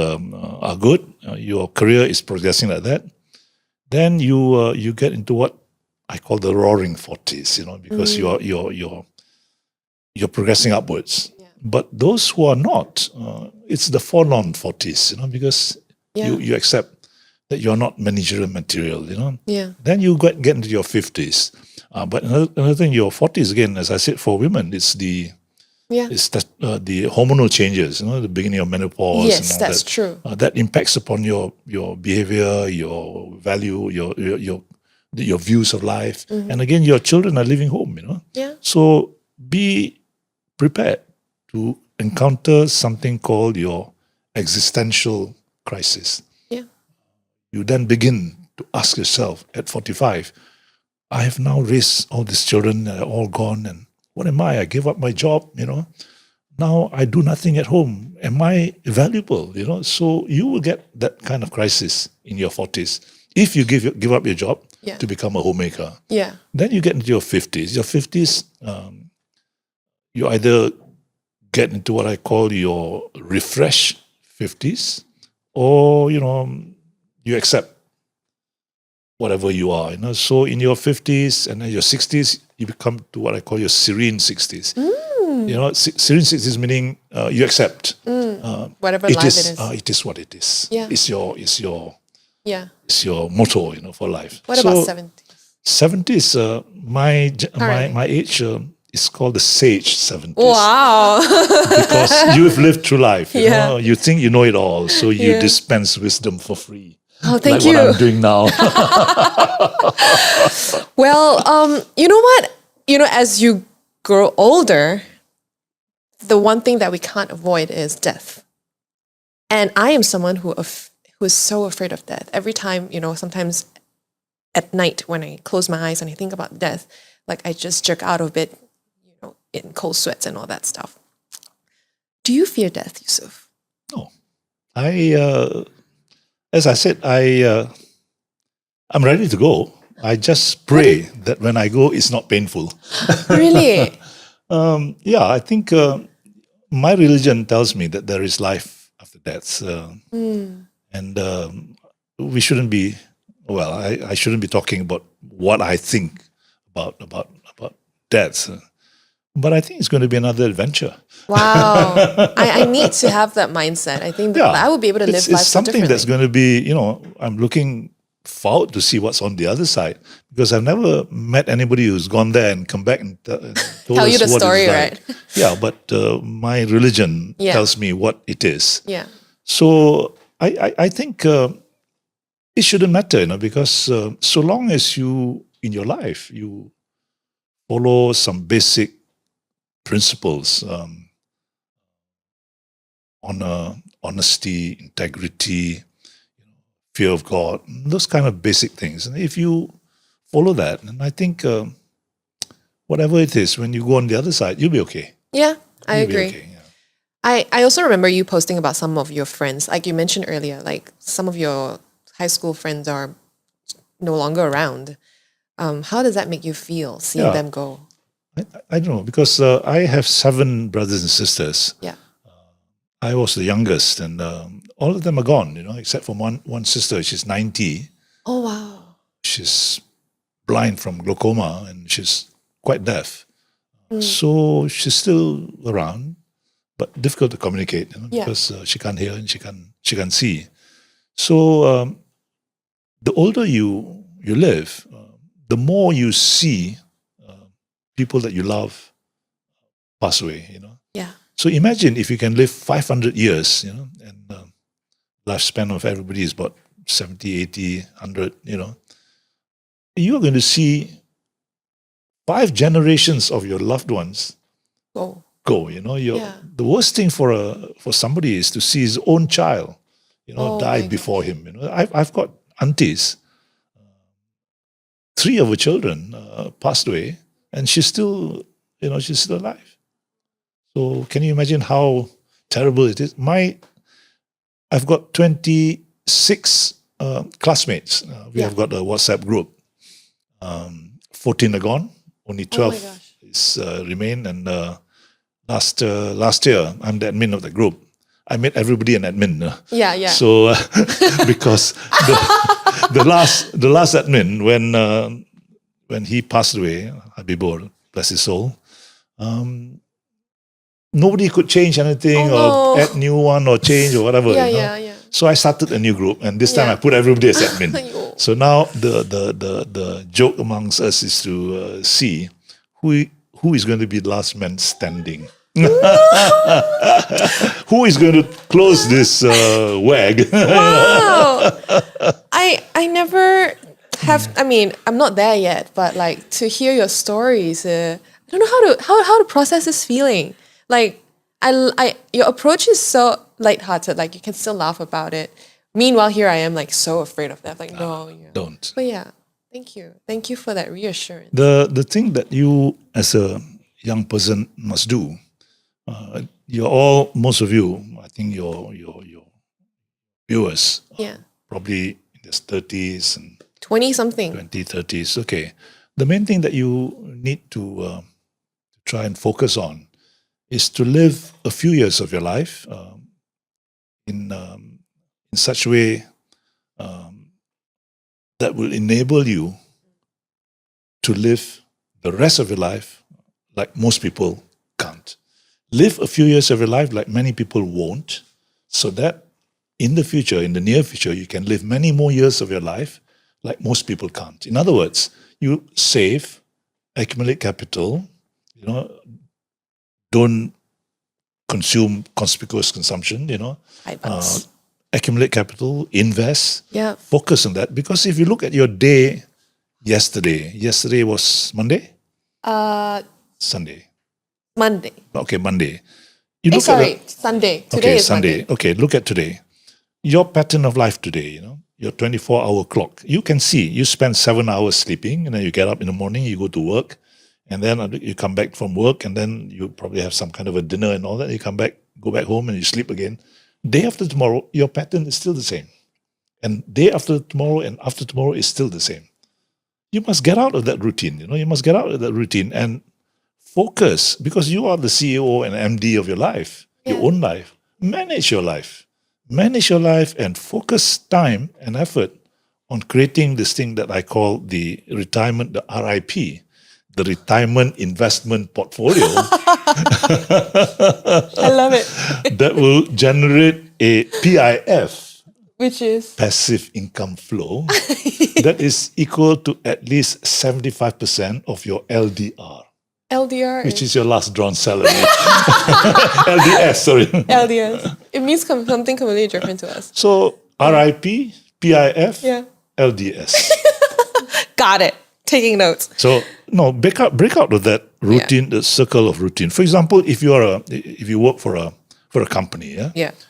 are good, your career is progressing like that, then you get into what I call the roaring 40s, because you're progressing upwards. Yeah. But those who are not, it's the forlorn 40s, because you accept that you're not managerial material, Yeah. Then you get into your 50s. But another thing, your 40s, again, as I said, for women, it's the Yeah. the hormonal changes, the beginning of menopause. Yes, and all that's that. true. That impacts upon your behavior, your value, your views of life. And again, your children are leaving home, Yeah. So be prepared to encounter something called your existential crisis. Yeah. You then begin to ask yourself at 45, I have now raised all these children, they're all gone, and what am I? I gave up my job, Now I do nothing at home. Am I valuable? So you will get that kind of crisis in your 40s if you give up your job Yeah. to become a homemaker. Yeah. Then you get into your 50s. Your 50s, you either get into what I call your refresh 50s, or you accept whatever you are. So in your 50s and then your 60s, you become to what I call your serene 60s. Serene 60s meaning you accept Whatever life it is. It is what it is. Yeah. It's your Yeah. it's your motto, for life. What about 70s? 70s, my Alright. my age is called the sage 70s. Wow. Because you've lived through life. Yeah. You think you know it all, so you Yeah. dispense wisdom for free. Oh, thank like you. what I'm doing now. Well, you know what? As you grow older, the one thing that we can't avoid is death. And I am someone who is so afraid of death. Every time, sometimes at night when I close my eyes and I think about death, like I just jerk out of bed, in cold sweats and all that stuff. Do you fear death, Yusuf? No. As I said, I'm ready to go. I just pray that when I go, it's not painful. Really? Yeah, I think my religion tells me that there is life after death. And we shouldn't be, I shouldn't be talking about what I think about death. But I think it's going to be another adventure. Wow. I need to have that mindset. I think that I would be able to live life It's so something differently. that's going to be, I'm looking forward to see what's on the other side, because I've never met anybody who's gone there and come back and told Tell us you the what story, it's right? like. Yeah, but my religion Yeah. tells me what it is. Yeah. So I think it shouldn't matter, because so long as you, in your life, you follow some basic principles, honor, honesty, integrity, fear of God, those kind of basic things. And if you follow that, and I think whatever it is, when you go on the other side, you'll be okay. Yeah, I You'll be agree. okay, yeah. I also remember you posting about some of your friends, like you mentioned earlier, like some of your high school friends are no longer around. How does that make you feel, seeing Yeah. them go? I don't know, because I have 7 brothers and sisters. Yeah. I was the youngest, and all of them are gone, except for one sister. She's 90. Oh, wow. She's blind from glaucoma, and she's quite deaf. Mm. So she's still around, but difficult to communicate, Yeah. because she can't hear and she can't see. So the older you live, the more you see people that you love pass away. Yeah. So imagine if you can live 500 years, and lifespan of everybody is about 70, 80, 100, you are going to see 5 generations of your loved ones Go. go. Yeah. The worst thing for somebody is to see his own child, Oh die my before him. I've got aunties. 3 of her children passed away, and she's still alive. So can you imagine how terrible it is? I've got 26 classmates. We Yeah. have got a WhatsApp group. 14 are gone. Only 12 gosh. is remain. And last year, I'm the admin of the group. I made everybody an admin. Yeah, yeah. So because the last admin, when he passed away, Habibur, bless his soul, nobody could change anything Oh, or no. add new one or change or whatever. Yeah, yeah, yeah. So I started a new group, and this time I put everybody as admin. So now the joke amongst us is to see who is going to be last man standing. Who is going to close this wag? Wow. I never have. I mean, I'm not there yet, but like to hear your stories, I don't know how to process this feeling. Like your approach is so lighthearted. Like you can still laugh about it. Meanwhile, here I am, like so afraid of that. Like no, Don't. But yeah, thank you for that reassurance. The thing that you as a young person must do. Most of you, I think your viewers, probably in their 30s and 20 something, 30s. Okay, the main thing that you need to try and focus on is to live a few years of your life in such a way that will enable you to live the rest of your life like most people can't. Live a few years of your life like many people won't, so that in the future, in the near future, you can live many more years of your life like most people can't. In other words, you save, accumulate capital, don't consume conspicuous consumption, accumulate capital, invest, focus on that. Because if you look at your day yesterday was Monday? Sunday. Monday. Okay, Monday. Sunday. Today is Sunday. Monday. Okay, look at today. Your pattern of life today, your 24-hour clock. You can see you spend 7 hours sleeping, and then you get up in the morning, you go to work, and then you come back from work, and then you probably have some kind of a dinner and all that. You come back, go back home, and you sleep again. Day after tomorrow, your pattern is still the same. And day after tomorrow and after tomorrow is still the same. You must get out of that routine, you must get out of that routine and focus, because you are the CEO and MD of your life, your own life. Manage your life. Manage your life and focus time and effort on creating this thing that I call the retirement, the RIP, the retirement investment portfolio. I love it. That will generate a PIF, which is passive income flow, that is equal to at least 75% of your LDR. LDR, which is your last drawn salary. LDS, sorry. LDS. It means something completely different to us. So RIP, PIF, LDS. Got it. Taking notes. So break out of that routine, the circle of routine. For example, if you work for a company,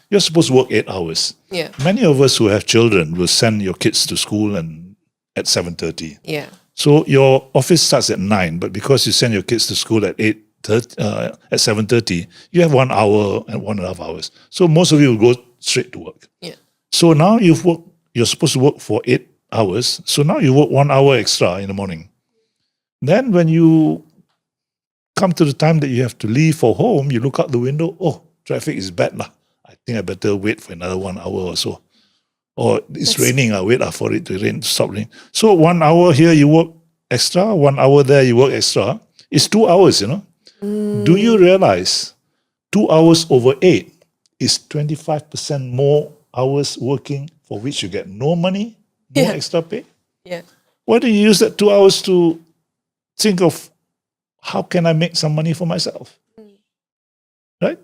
you're supposed to work 8 hours. Yeah. Many of us who have children will send your kids to school and at 7:30. Yeah. So your office starts at 9, but because you send your kids to school at 7:30, you have 1 hour and 1.5 hours. So most of you will go straight to work. Yeah. So now you're supposed to work for 8 hours. So now you work 1 hour extra in the morning. Then when you come to the time that you have to leave for home, you look out the window, traffic is bad lah. I think I better wait for another 1 hour or so. Or it's raining, I wait for it to stop raining. So 1 hour here you work extra, 1 hour there you work extra. It's 2 hours, Do you realize 2 hours over 8 is 25% more hours working for which you get no money, no extra pay? Yeah. Why don't you use that 2 hours to think of how can I make some money for myself? Right?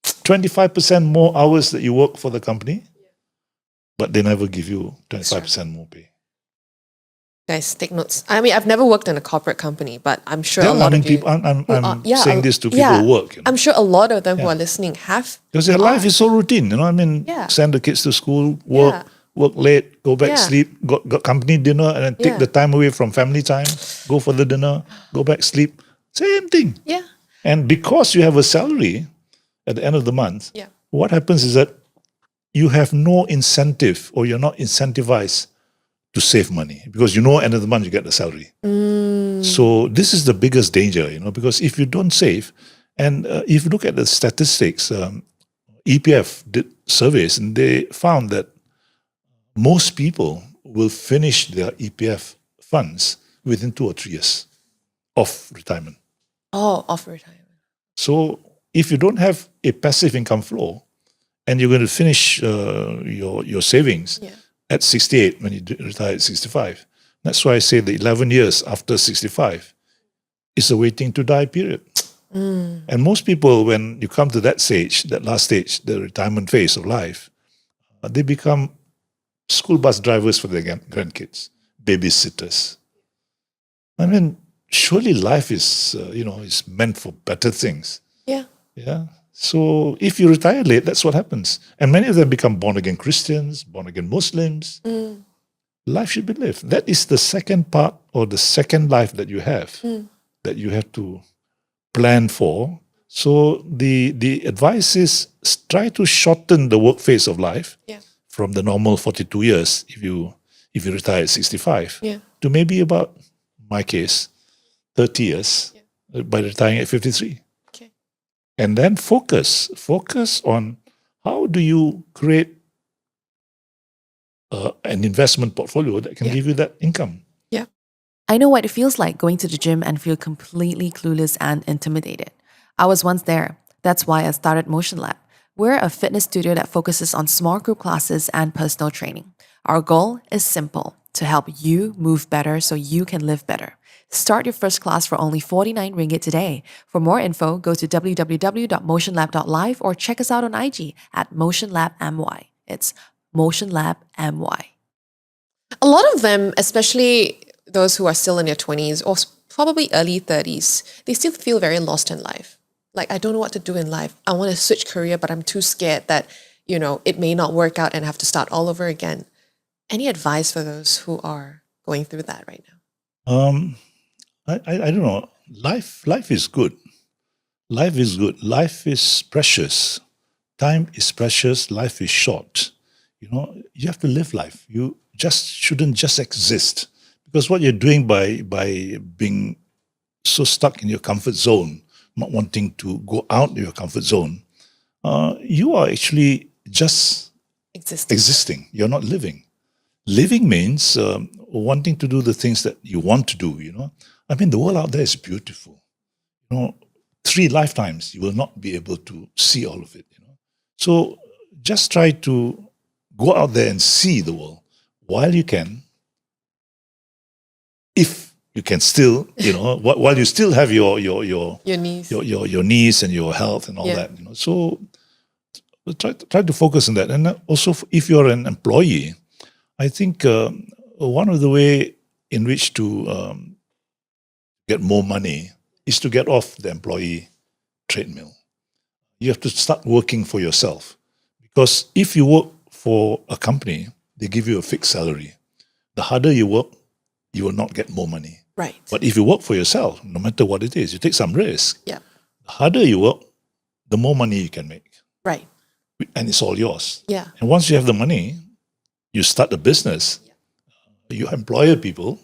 25% more hours that you work for the company, but they never give you 25% more pay. Guys, take notes. I mean, I've never worked in a corporate company, but I'm sure a lot of you... I'm saying this to people who work. I'm sure a lot of them who are listening have... Because their life is so routine, send the kids to school, work late, go back, sleep, got company dinner, and then take the time away from family time, go for the dinner, go back, sleep. Same thing. Yeah. And because you have a salary at the end of the month, what happens is that you have no incentive, or you're not incentivized to save money, because end of the month you get the salary. So this is the biggest danger, because if you don't save, and if you look at the statistics, EPF did surveys and they found that most people will finish their EPF funds within 2 or 3 years of retirement. Oh, of retirement. So if you don't have a passive income flow, and you're going to finish your savings Yeah. at 68 when you retire at 65. That's why I say the 11 years after 65 is a waiting to die period. And most people, when you come to that stage, that last stage, the retirement phase of life, they become school bus drivers for their grandkids, babysitters. I mean, surely life is, is meant for better things. Yeah. Yeah. So if you retire late, that's what happens. And many of them become born-again Christians, born-again Muslims. Life should be lived. That is the second part or the second life that you have that you have to plan for. So the advice is try to shorten the work phase of life from the normal 42 years if you retire at 65 to maybe about, my case, 30 years by retiring at 53. Okay. And then focus on how do you create an investment portfolio that can give you that income. Yeah. I know what it feels like going to the gym and feel completely clueless and intimidated. I was once there. That's why I started Motion Lab. We're a fitness studio that focuses on small group classes and personal training. Our goal is simple: to help you move better so you can live better. Start your first class for only 49 ringgit today. For more info, go to www.motionlab.live or check us out on IG at motionlabmy. It's motionlabmy. A lot of them, especially those who are still in their 20s or probably early 30s, they still feel very lost in life. Like, I don't know what to do in life. I want to switch career, but I'm too scared that, it may not work out and have to start all over again. Any advice for those who are going through that right now? I don't know. Life is good. Life is good. Life is precious. Time is precious. Life is short. You have to live life. You just shouldn't just exist, because what you're doing by being so stuck in your comfort zone, not wanting to go out of your comfort zone, you are actually just existing. You're not living. Living means wanting to do the things that you want to do, I mean, the world out there is beautiful. 3 lifetimes, you will not be able to see all of it, So just try to go out there and see the world while you can. If you can still, while you still have your knees. your knees and your health and all that, So try to focus on that. And also, if you're an employee, I think one of the way in which to get more money is to get off the employee treadmill. You have to start working for yourself, because if you work for a company, they give you a fixed salary. The harder you work, you will not get more money. Right. But if you work for yourself, no matter what it is, you take some risk. Yeah. The harder you work, the more money you can make. Right. And it's all yours. Yeah. And once you have the money, you start a business. You employ people.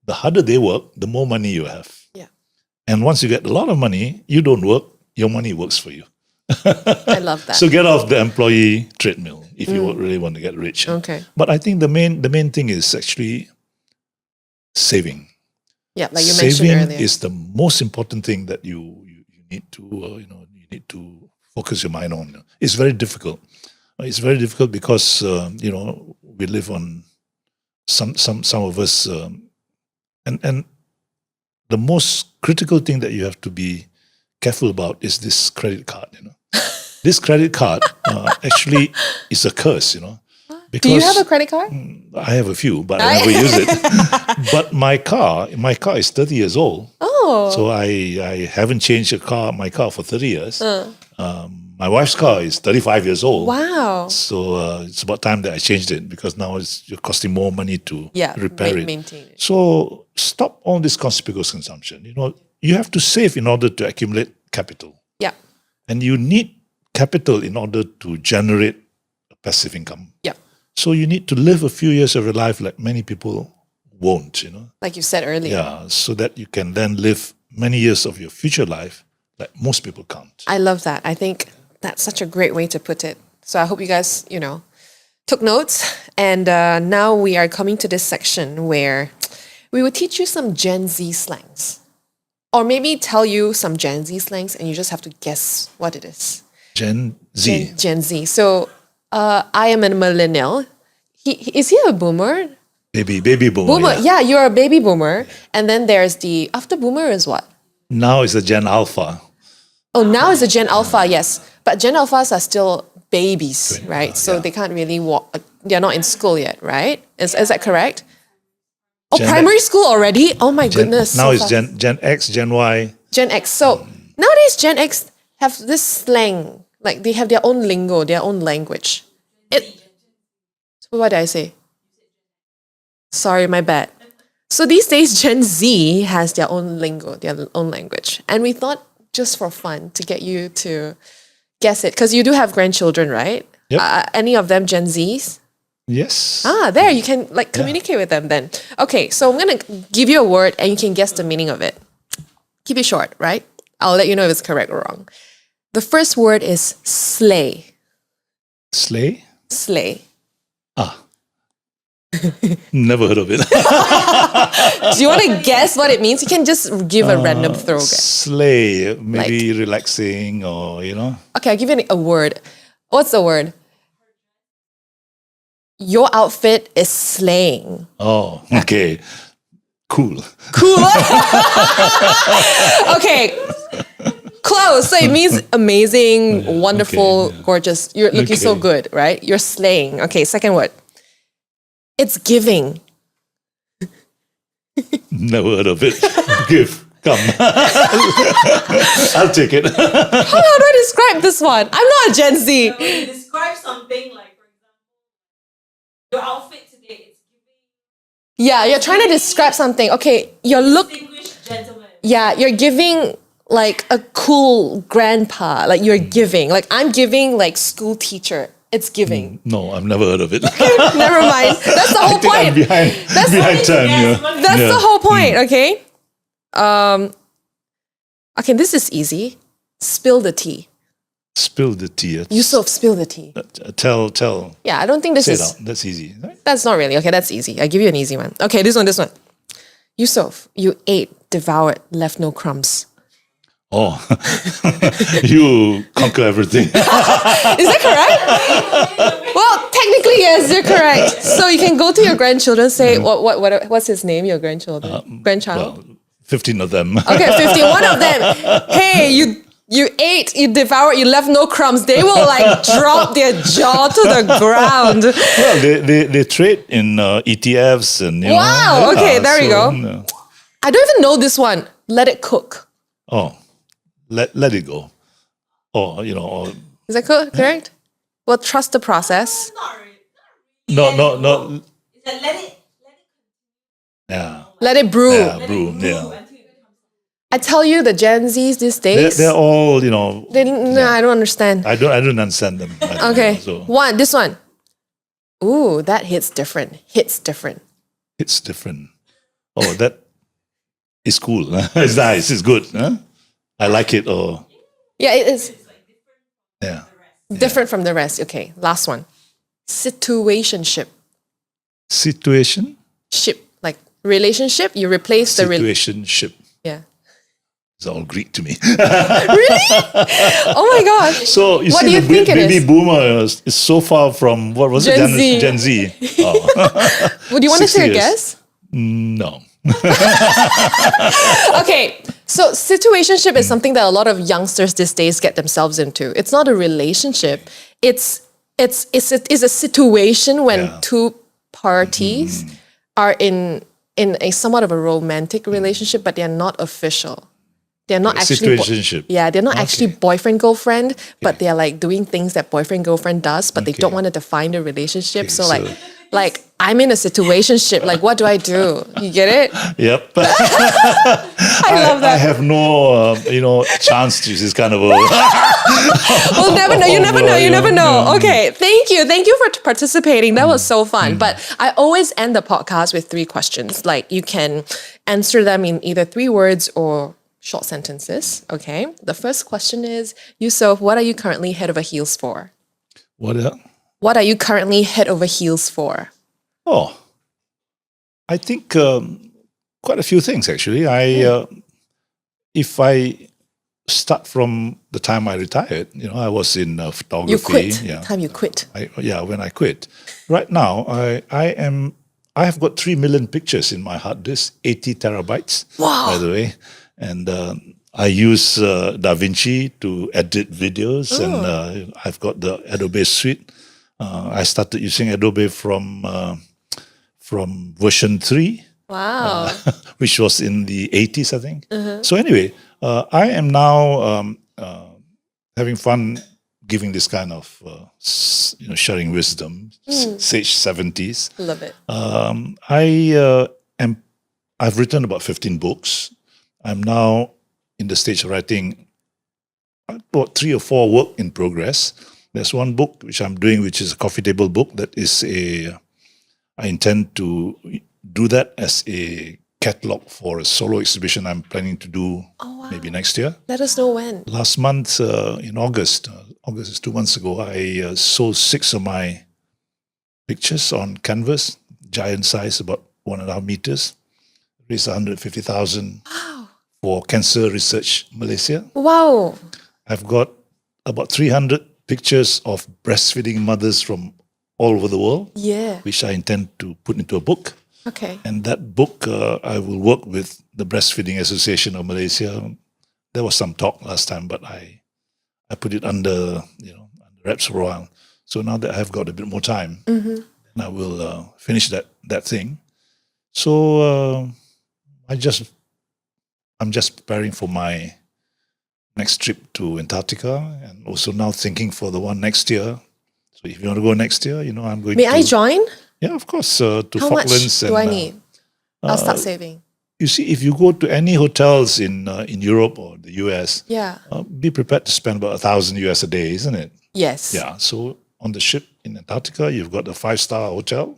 The harder they work, the more money you have. Yeah. And once you get a lot of money, you don't work, your money works for you. I love that. So get off the employee treadmill if you really want to get rich. Okay. But I think the main thing is actually saving. Yeah, like you mentioned Saving earlier. is the most important thing that you need to you need to focus your mind on. It's very difficult. It's very difficult because we live on some of us, and the most critical thing that you have to be careful about is this credit card. This credit card actually is a curse. Because Do you have a credit card? I have a few, but I never use it. But my car is 30 years old. Oh. So I haven't changed my car for 30 years. My wife's car is 35 years old. Wow. So it's about time that I changed it, because now it's costing more money to repair it. Maintain it. So stop all this conspicuous consumption. You have to save in order to accumulate capital. Yeah. And you need capital in order to generate a passive income. Yeah. So you need to live a few years of your life like many people won't, Like you said earlier. Yeah, so that you can then live many years of your future life like most people can't. I love that. I think that's such a great way to put it. So I hope you guys, took notes. And now we are coming to this section where we will teach you some Gen Z slangs. Or maybe tell you some Gen Z slangs and you just have to guess what it is. Gen Z. Gen Z. So I am a millennial. Is he a boomer? Baby boomer. Boomer. Yeah. Yeah, you're a baby boomer. And then there's the after boomer is what? Now it's a Gen Alpha. Oh, now it's a Gen Alpha, yes. But Gen Alphas are still babies, right? So they can't really walk. They're not in school yet, right? Is that correct? Oh, Gen primary school already? Oh my goodness. Now so it's fast. Gen X, Gen Y. Gen X. So nowadays Gen X have this slang. Like they have their own lingo, their own language. So what did I say? Sorry, my bad. So these days Gen Z has their own lingo, their own language. And we thought just for fun to get you to guess it. Because you do have grandchildren, right? Yep. Any of them Gen Zs? Yes. There, you can communicate with them then. Okay, so I'm going to give you a word and you can guess the meaning of it. Keep it short, right? I'll let you know if it's correct or wrong. The first word is slay. Slay? Slay. Never heard of it. Do you want to guess what it means? You can just give a random throw guess. Slay, maybe relaxing or, Okay, I'll give you a word. What's the word? Your outfit is slaying. Oh, okay. Cool. Cool. Okay. Close. So it means amazing, wonderful, gorgeous. You're looking so good, right? You're slaying. Okay, second word. It's giving. Never heard of it. Give. Come. I'll take it. How do I describe this one? I'm not a Gen Z. Describe something like, for example, your outfit today. It's giving Yeah, you're trying to describe something. Okay, your look. distinguished gentleman. Yeah, you're giving like a cool grandpa. Like you're giving. Like I'm giving like school teacher. It's giving. No, I've never heard of it. Never mind. That's the whole I think I'm point. behind time. Yeah. That's the whole point, okay? Okay, this is easy. Spill the tea. Spill the tea. Yusuf, spill the tea. Tell. Yeah, I don't think this Say it is... out. That's easy. Right? That's not really. Okay, that's easy. I'll give you an easy one. Okay, this one. Yusuf, you ate, devoured, left no crumbs. Oh, you conquer everything. Is that correct? Well, technically, yes, you're correct. So you can go to your grandchildren, say, what's his name, your grandchildren? Grandchild? Well, 15 of them. Okay, 51 of them. Hey, you ate, you devoured, you left no crumbs. They will like drop their jaw to the ground. Well, they trade in ETFs and Wow, okay, there you go. I don't even know this one. Let it cook. Oh, let it go. Or or Is that correct? Well, trust the process. no. Is that let it Yeah. Let it brew. Yeah, brew. Yeah. until it becomes I tell you, the Gen Zs these days, They're all, I don't understand. I don't understand them. I don't Okay, know, so this one. Ooh, that hits different. it's different. Oh, that is cool. It's nice. It's good. Huh? I like it. Or Yeah, it is yeah. different from the rest. Okay, last one. Situationship. Situation. Ship, like relationship, you replace the... Situationship. Yeah. It's all Greek to me. Really? Oh my gosh. So you What see, do you the think it baby is? boomer is so far from what was Gen it? Z. Gen Z. Oh. Would you want to 60 take a years. guess? No. Okay, so situationship is something that a lot of youngsters these days get themselves into. It's not a relationship. It's a situation when two parties are in a somewhat of a romantic relationship, but they're not official. They're not actually Situationship. they're not actually boyfriend girlfriend, but they're like doing things that boyfriend girlfriend does, but they don't want to define the relationship. So like I'm in a situationship. Like what do I do? You get it? Yep. I love that. I have no, chance to this kind of a. We'll never know. You never know. You never know. Okay. Thank you. Thank you for participating. That was so fun. But I always end the podcast with 3 questions. Like you can answer them in either 3 words or short sentences. Okay. The first question is, Yusuf, what are you currently head over heels for? What? What are you currently head over heels for? Oh, I think quite a few things actually. If I start from the time I retired. I was in photography. You quit. Yeah. Time you quit. When I quit. Right now, I have got 3 million pictures in my hard disk, 80 terabytes, Wow. by the way. And I use DaVinci to edit videos, and I've got the Adobe suite. I started using Adobe from version 3. Wow. Which was in the 80s, I think. So anyway, I am now having fun giving this kind of, sharing wisdom, sage 70s. Love it. I've written about 15 books. I'm now in the stage of writing about 3 or 4 work in progress. There's one book which I'm doing, which is a coffee table book. That is I intend to do that as a catalog for a solo exhibition I'm planning to do maybe next year. Let us know when. Last month, in August is 2 months ago, I sold 6 of my pictures on canvas, giant size, about 1.5 meters. Raised 150,000 for Cancer Research Malaysia. Wow. I've got about 300 pictures of breastfeeding mothers from all over the world, Yeah. which I intend to put into a book. Okay. And that book, I will work with the Breastfeeding Association of Malaysia. There was some talk last time, but I put it under wraps for a while. So now that I've got a bit more time, I will finish that thing. So I'm just preparing for my next trip to Antarctica, and also now thinking for the one next year. So if you want to go next year, I'm going. May I join? Yeah, of course. To How Falklands. much do I need? I'll start saving. You see, if you go to any hotels in Europe or the US, Yeah. be prepared to spend about $1,000 a day, isn't it? Yes. Yeah. So on the ship in Antarctica, you've got a 5-star hotel.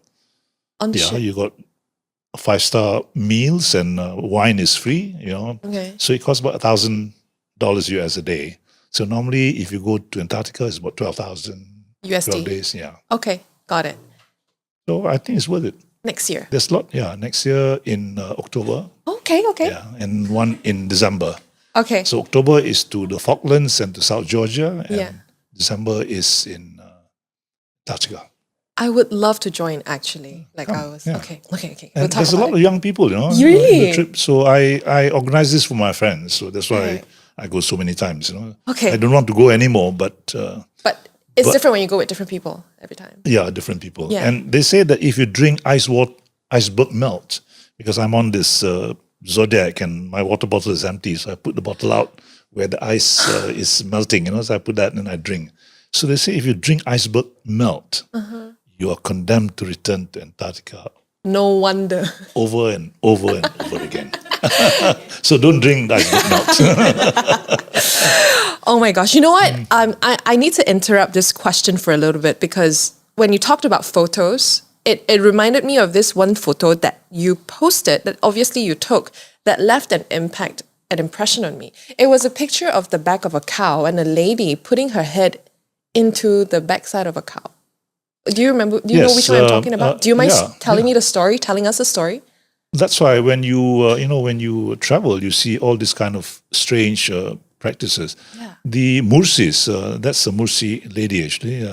On the Yeah, ship. you got 5-star meals, and wine is free. Okay. So it costs about $1,000 US a day. So normally, if you go to Antarctica, it's about 12,000 USD. 12 days. Yeah. Okay. Got it. So I think it's worth it. Next year. There's a lot. Yeah, next year in October. Okay. Okay. Yeah, and one in December. Okay. So October is to the Falklands and to South Georgia, and Yeah. December is in Antarctica. I would love to join actually. Like I was. yeah. Okay. Okay. And We'll talk there's a about lot it. of young people, in Really? the trip. So I organize this for my friends. So that's why Okay. I go so many times. Okay. I don't want to go anymore, but But it's different when you go with different people every time. yeah, different people. Yeah. And they say that if you drink iceberg melt, because I'm on this Zodiac and my water bottle is empty, so I put the bottle out where the ice is melting. So I put that and I drink. So they say if you drink iceberg melt, you are condemned to return to Antarctica No wonder. over and over and over again. So don't drink the iceberg melt. Oh my gosh. You know what? I need to interrupt this question for a little bit because when you talked about photos, it reminded me of this one photo that you posted that obviously you took that left an impression on me. It was a picture of the back of a cow and a lady putting her head into the backside of a cow. Do you remember? Do you know Yes, which one I'm talking about? Do you mind yeah, telling me the story, telling us the story? That's why when you when you travel, you see all these kind of strange practices. Yeah. The Mursis, that's a Mursi lady actually.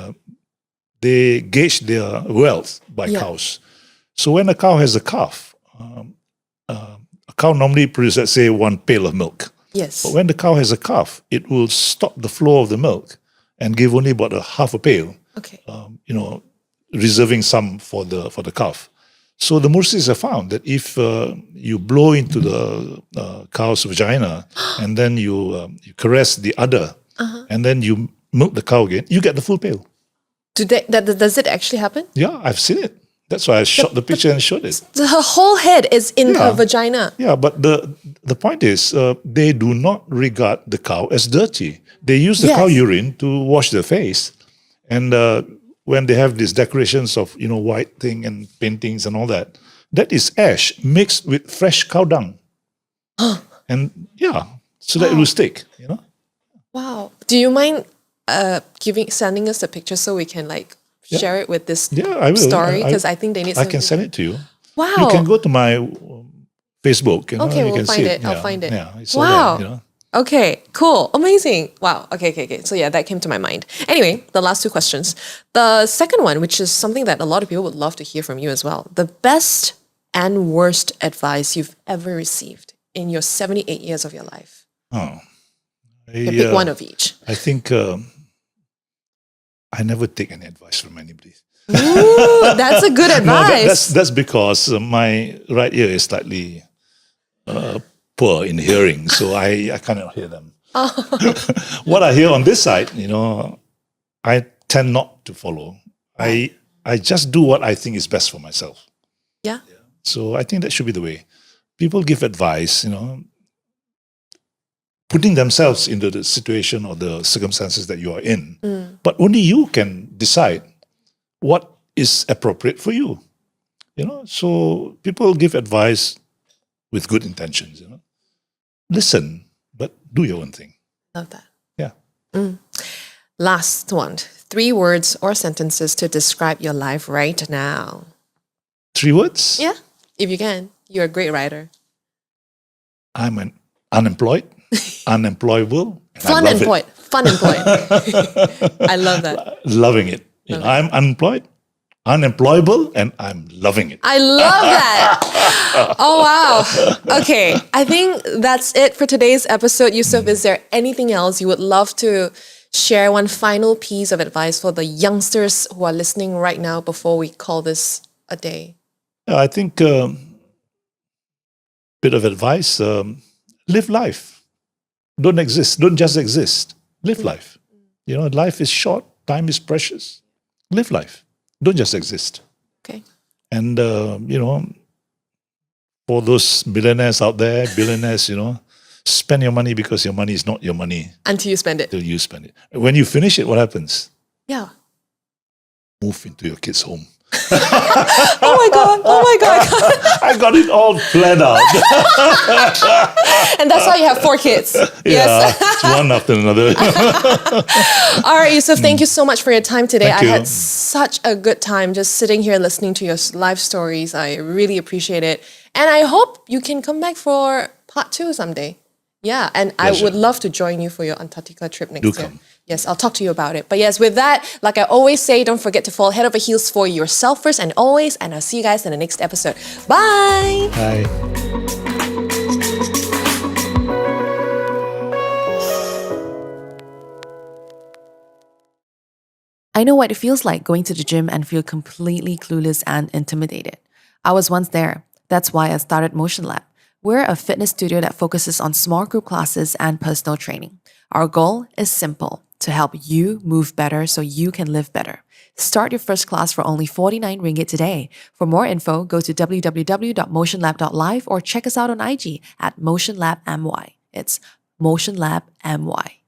They gauge their wealth by Yeah. cows. So when a cow has a calf, a cow normally produces, let's say, 1 pail of milk. Yes. But when the cow has a calf, it will stop the flow of the milk and give only about half a pail. Okay. Reserving some for the calf. So the Mursis have found that if you blow into the cow's vagina and then you caress the udder and then you milk the cow again, you get the full pail. Does it actually happen? Yeah, I've seen it. That's why I shot the picture and showed it. Her whole head is in her Yeah. vagina. Yeah, but the point is, they do not regard the cow as dirty. They use the Yes. cow urine to wash their face, and when they have these decorations of white thing and paintings and all that, that is ash mixed with fresh cow dung, and so that it will stick. Wow. Do you mind sending us the picture so we can share it with this Yeah, I will. story? Because I think they need I some. can send it to you. Wow. You can go to my Facebook. Okay, you we'll can find see it. I'll find it. Yeah, it's all Wow. there, Okay, cool. Amazing. Wow. Okay. So yeah, that came to my mind. Anyway, the last two questions. The second one, which is something that a lot of people would love to hear from you as well. The best and worst advice you've ever received in your 78 years of your life. Oh, You can pick one of each. I think I never take any advice from anybody. Ooh, that's a good No, advice. that's because my right ear is slightly poor in hearing, so I cannot hear them. What I hear on this side, I tend not to follow. I just do what I think is best for myself. Yeah. So I think that should be the way. People give advice, putting themselves into the situation or the circumstances that you are in. But only you can decide what is appropriate for you. So people give advice with good intentions. Listen, but do your own thing. Love that. Yeah. Last one. 3 words or sentences to describe your life right now. 3 words? Yeah, if you can. You're a great writer. I'm unemployed, unemployable. And Fun I love employed. Fun employed. I love that. Loving it. I'm unemployed, unemployable, and I'm loving it. I love that. Oh, wow. Okay. I think that's it for today's episode. Yusuf, is there anything else you would love to share? One final piece of advice for the youngsters who are listening right now before we call this a day? I think bit of advice, live life. Don't just exist. Live life. Life is short, time is precious. Live life. Don't just exist. Okay. And, for those billionaires out there, spend your money because your money is not your money Until you spend it. till you spend it. When you finish it, what happens? Yeah. Move into your kids' home. Oh my God. I got it all planned out. And that's why you have 4 kids. Yeah, it's one after another. All right, Yusuf, thank you so much for your time today. Thank I you. had such a good time just sitting here listening to your life stories. I really appreciate it. And I hope you can come back for part 2 someday. Yeah, and I Pleasure. would love to join you for your Antarctica trip next Do year. come. Yes, I'll talk to you about it. But yes, with that, like I always say, don't forget to fall head over heels for yourself first and always. And I'll see you guys in the next episode. Bye. Bye. I know what it feels like going to the gym and feel completely clueless and intimidated. I was once there. That's why I started Motion Lab. We're a fitness studio that focuses on small group classes and personal training. Our goal is simple: to help you move better so you can live better. Start your first class for only 49 ringgit today. For more info, go to www.motionlab.live or check us out on IG at motionlabmy. It's Motion Lab MY.